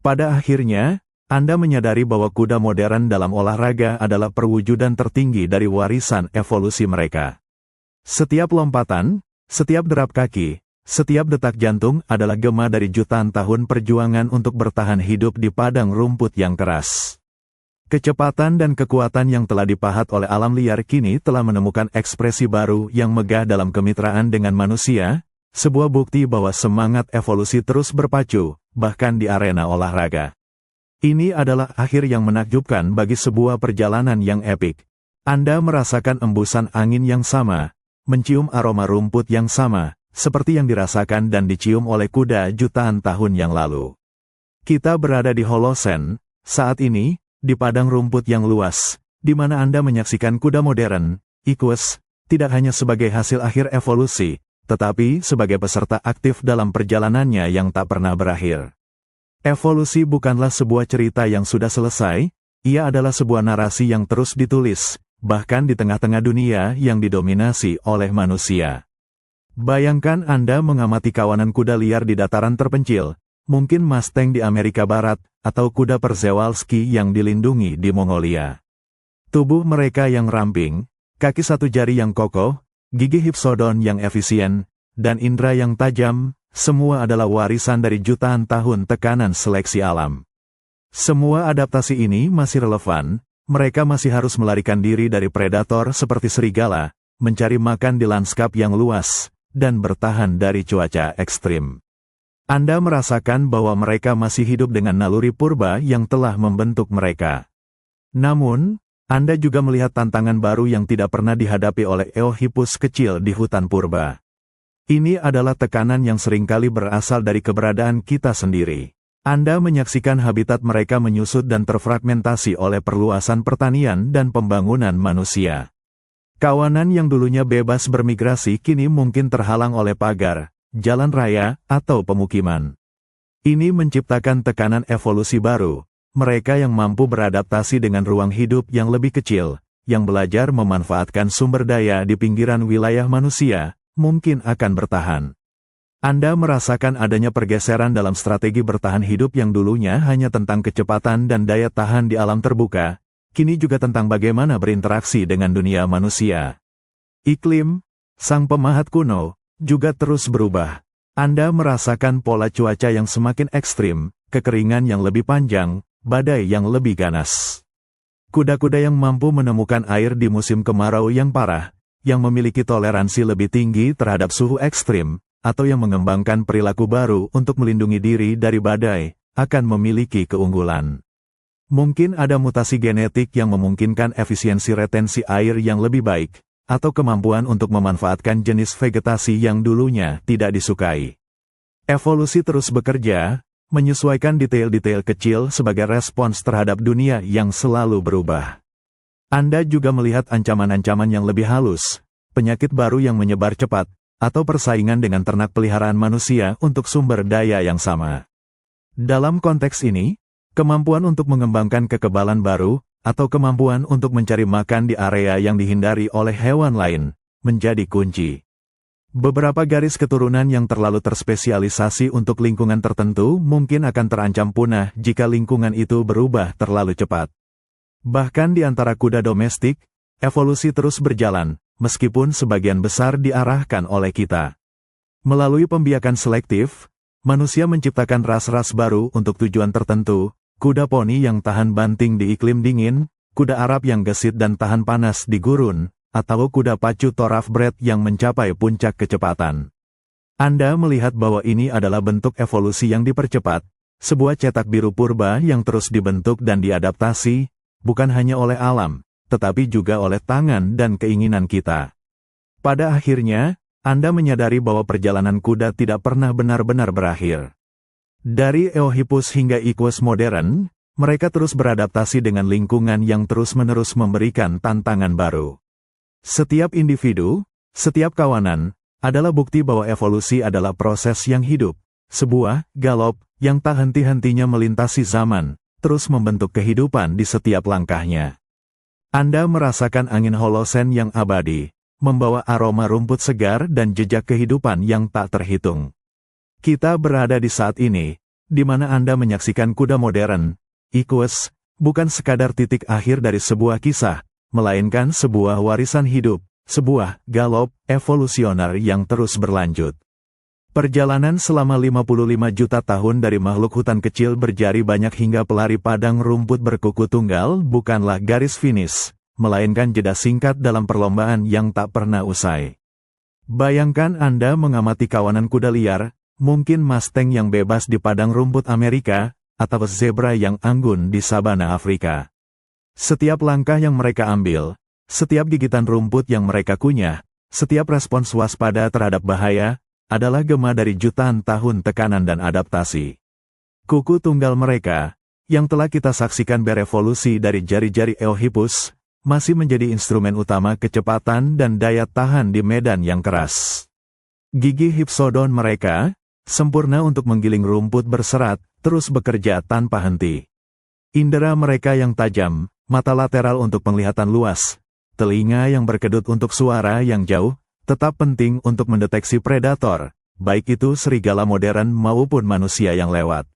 Pada akhirnya, Anda menyadari bahwa kuda modern dalam olahraga adalah perwujudan tertinggi dari warisan evolusi mereka. Setiap lompatan, setiap derap kaki, setiap detak jantung adalah gema dari jutaan tahun perjuangan untuk bertahan hidup di padang rumput yang keras. Kecepatan dan kekuatan yang telah dipahat oleh alam liar kini telah menemukan ekspresi baru yang megah dalam kemitraan dengan manusia, sebuah bukti bahwa semangat evolusi terus berpacu, bahkan di arena olahraga. Ini adalah akhir yang menakjubkan bagi sebuah perjalanan yang epik. Anda merasakan embusan angin yang sama, mencium aroma rumput yang sama, seperti yang dirasakan dan dicium oleh kuda jutaan tahun yang lalu. Kita berada di Holocene, saat ini, di padang rumput yang luas, di mana Anda menyaksikan kuda modern, Equus, tidak hanya sebagai hasil akhir evolusi, tetapi sebagai peserta aktif dalam perjalanannya yang tak pernah berakhir. Evolusi bukanlah sebuah cerita yang sudah selesai, ia adalah sebuah narasi yang terus ditulis, bahkan di tengah-tengah dunia yang didominasi oleh manusia. Bayangkan Anda mengamati kawanan kuda liar di dataran terpencil, mungkin Mustang di Amerika Barat, atau kuda Przewalski yang dilindungi di Mongolia. Tubuh mereka yang ramping, kaki satu jari yang kokoh, gigi Hypsodon yang efisien, dan indera yang tajam, semua adalah warisan dari jutaan tahun tekanan seleksi alam. Semua adaptasi ini masih relevan, mereka masih harus melarikan diri dari predator seperti serigala, mencari makan di lanskap yang luas, dan bertahan dari cuaca ekstrim. Anda merasakan bahwa mereka masih hidup dengan naluri purba yang telah membentuk mereka. Namun, Anda juga melihat tantangan baru yang tidak pernah dihadapi oleh Eohippus kecil di hutan purba. Ini adalah tekanan yang seringkali berasal dari keberadaan kita sendiri. Anda menyaksikan habitat mereka menyusut dan terfragmentasi oleh perluasan pertanian dan pembangunan manusia. Kawanan yang dulunya bebas bermigrasi kini mungkin terhalang oleh pagar, jalan raya, atau pemukiman. Ini menciptakan tekanan evolusi baru, mereka yang mampu beradaptasi dengan ruang hidup yang lebih kecil, yang belajar memanfaatkan sumber daya di pinggiran wilayah manusia, mungkin akan bertahan. Anda merasakan adanya pergeseran dalam strategi bertahan hidup yang dulunya hanya tentang kecepatan dan daya tahan di alam terbuka, kini juga tentang bagaimana berinteraksi dengan dunia manusia. Iklim, sang pemahat kuno, juga terus berubah. Anda merasakan pola cuaca yang semakin ekstrim, kekeringan yang lebih panjang, badai yang lebih ganas. Kuda-kuda yang mampu menemukan air di musim kemarau yang parah, yang memiliki toleransi lebih tinggi terhadap suhu ekstrim, atau yang mengembangkan perilaku baru untuk melindungi diri dari badai, akan memiliki keunggulan. Mungkin ada mutasi genetik yang memungkinkan efisiensi retensi air yang lebih baik, atau kemampuan untuk memanfaatkan jenis vegetasi yang dulunya tidak disukai. Evolusi terus bekerja, menyesuaikan detail-detail kecil sebagai respons terhadap dunia yang selalu berubah. Anda juga melihat ancaman-ancaman yang lebih halus, penyakit baru yang menyebar cepat, atau persaingan dengan ternak peliharaan manusia untuk sumber daya yang sama. Dalam konteks ini, kemampuan untuk mengembangkan kekebalan baru, atau kemampuan untuk mencari makan di area yang dihindari oleh hewan lain, menjadi kunci. Beberapa garis keturunan yang terlalu terspesialisasi untuk lingkungan tertentu mungkin akan terancam punah jika lingkungan itu berubah terlalu cepat. Bahkan di antara kuda domestik, evolusi terus berjalan, meskipun sebagian besar diarahkan oleh kita. Melalui pembiakan selektif, manusia menciptakan ras-ras baru untuk tujuan tertentu, kuda poni yang tahan banting di iklim dingin, kuda Arab yang gesit dan tahan panas di gurun, atau kuda pacu thoroughbred yang mencapai puncak kecepatan. Anda melihat bahwa ini adalah bentuk evolusi yang dipercepat, sebuah cetak biru purba yang terus dibentuk dan diadaptasi, bukan hanya oleh alam, tetapi juga oleh tangan dan keinginan kita. Pada akhirnya, Anda menyadari bahwa perjalanan kuda tidak pernah benar-benar berakhir. Dari Eohippus hingga Equus modern, mereka terus beradaptasi dengan lingkungan yang terus-menerus memberikan tantangan baru. Setiap individu, setiap kawanan, adalah bukti bahwa evolusi adalah proses yang hidup, sebuah galop yang tak henti-hentinya melintasi zaman, terus membentuk kehidupan di setiap langkahnya. Anda merasakan angin Holosen yang abadi, membawa aroma rumput segar dan jejak kehidupan yang tak terhitung. Kita berada di saat ini, di mana Anda menyaksikan kuda modern, Equus, bukan sekadar titik akhir dari sebuah kisah, melainkan sebuah warisan hidup, sebuah galop evolusioner yang terus berlanjut. Perjalanan selama 55 juta tahun dari makhluk hutan kecil berjari banyak hingga pelari padang rumput berkuku tunggal bukanlah garis finish, melainkan jeda singkat dalam perlombaan yang tak pernah usai. Bayangkan Anda mengamati kawanan kuda liar, mungkin Mustang yang bebas di padang rumput Amerika, atau zebra yang anggun di sabana Afrika. Setiap langkah yang mereka ambil, setiap gigitan rumput yang mereka kunyah, setiap respons waspada terhadap bahaya, adalah gema dari jutaan tahun tekanan dan adaptasi. Kuku tunggal mereka, yang telah kita saksikan berevolusi dari jari-jari Eohippus, masih menjadi instrumen utama kecepatan dan daya tahan di medan yang keras. Gigi Hypsodon mereka, sempurna untuk menggiling rumput berserat, terus bekerja tanpa henti. Indera mereka yang tajam, mata lateral untuk penglihatan luas, telinga yang berkedut untuk suara yang jauh, tetap penting untuk mendeteksi predator, baik itu serigala modern maupun manusia yang lewat.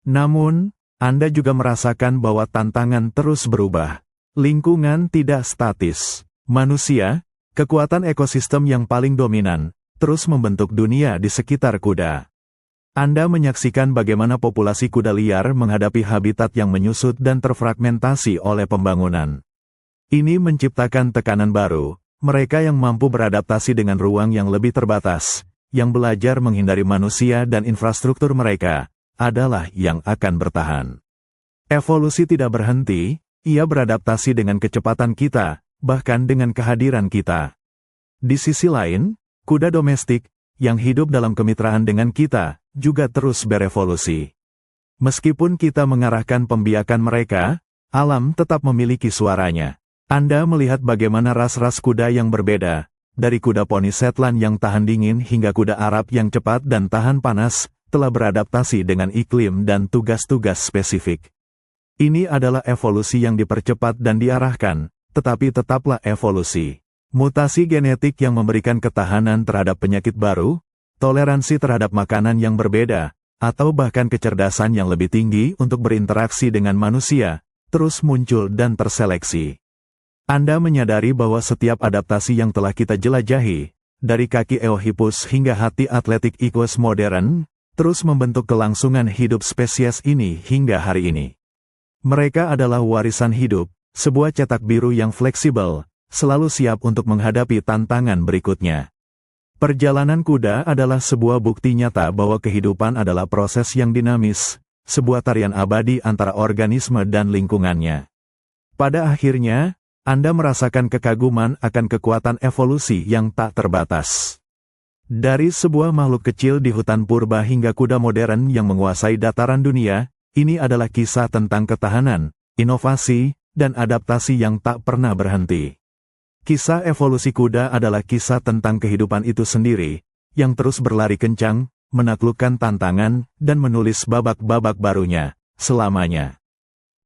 Namun, Anda juga merasakan bahwa tantangan terus berubah. Lingkungan tidak statis. Manusia, kekuatan ekosistem yang paling dominan, terus membentuk dunia di sekitar kuda. Anda menyaksikan bagaimana populasi kuda liar menghadapi habitat yang menyusut dan terfragmentasi oleh pembangunan. Ini menciptakan tekanan baru, mereka yang mampu beradaptasi dengan ruang yang lebih terbatas, yang belajar menghindari manusia dan infrastruktur mereka, adalah yang akan bertahan. Evolusi tidak berhenti, ia beradaptasi dengan kecepatan kita, bahkan dengan kehadiran kita. Di sisi lain, kuda domestik, yang hidup dalam kemitraan dengan kita, juga terus berevolusi. Meskipun kita mengarahkan pembiakan mereka, alam tetap memiliki suaranya. Anda melihat bagaimana ras-ras kuda yang berbeda, dari kuda poni Shetland yang tahan dingin hingga kuda Arab yang cepat dan tahan panas, telah beradaptasi dengan iklim dan tugas-tugas spesifik. Ini adalah evolusi yang dipercepat dan diarahkan, tetapi tetaplah evolusi. Mutasi genetik yang memberikan ketahanan terhadap penyakit baru, toleransi terhadap makanan yang berbeda, atau bahkan kecerdasan yang lebih tinggi untuk berinteraksi dengan manusia, terus muncul dan terseleksi. Anda menyadari bahwa setiap adaptasi yang telah kita jelajahi, dari kaki Eohippus hingga hati atletik Equus modern, terus membentuk kelangsungan hidup spesies ini hingga hari ini. Mereka adalah warisan hidup, sebuah cetak biru yang fleksibel, selalu siap untuk menghadapi tantangan berikutnya. Perjalanan kuda adalah sebuah bukti nyata bahwa kehidupan adalah proses yang dinamis, sebuah tarian abadi antara organisme dan lingkungannya. Pada akhirnya, Anda merasakan kekaguman akan kekuatan evolusi yang tak terbatas. Dari sebuah makhluk kecil di hutan purba hingga kuda modern yang menguasai dataran dunia, ini adalah kisah tentang ketahanan, inovasi, dan adaptasi yang tak pernah berhenti. Kisah evolusi kuda adalah kisah tentang kehidupan itu sendiri, yang terus berlari kencang, menaklukkan tantangan, dan menulis babak-babak barunya, selamanya.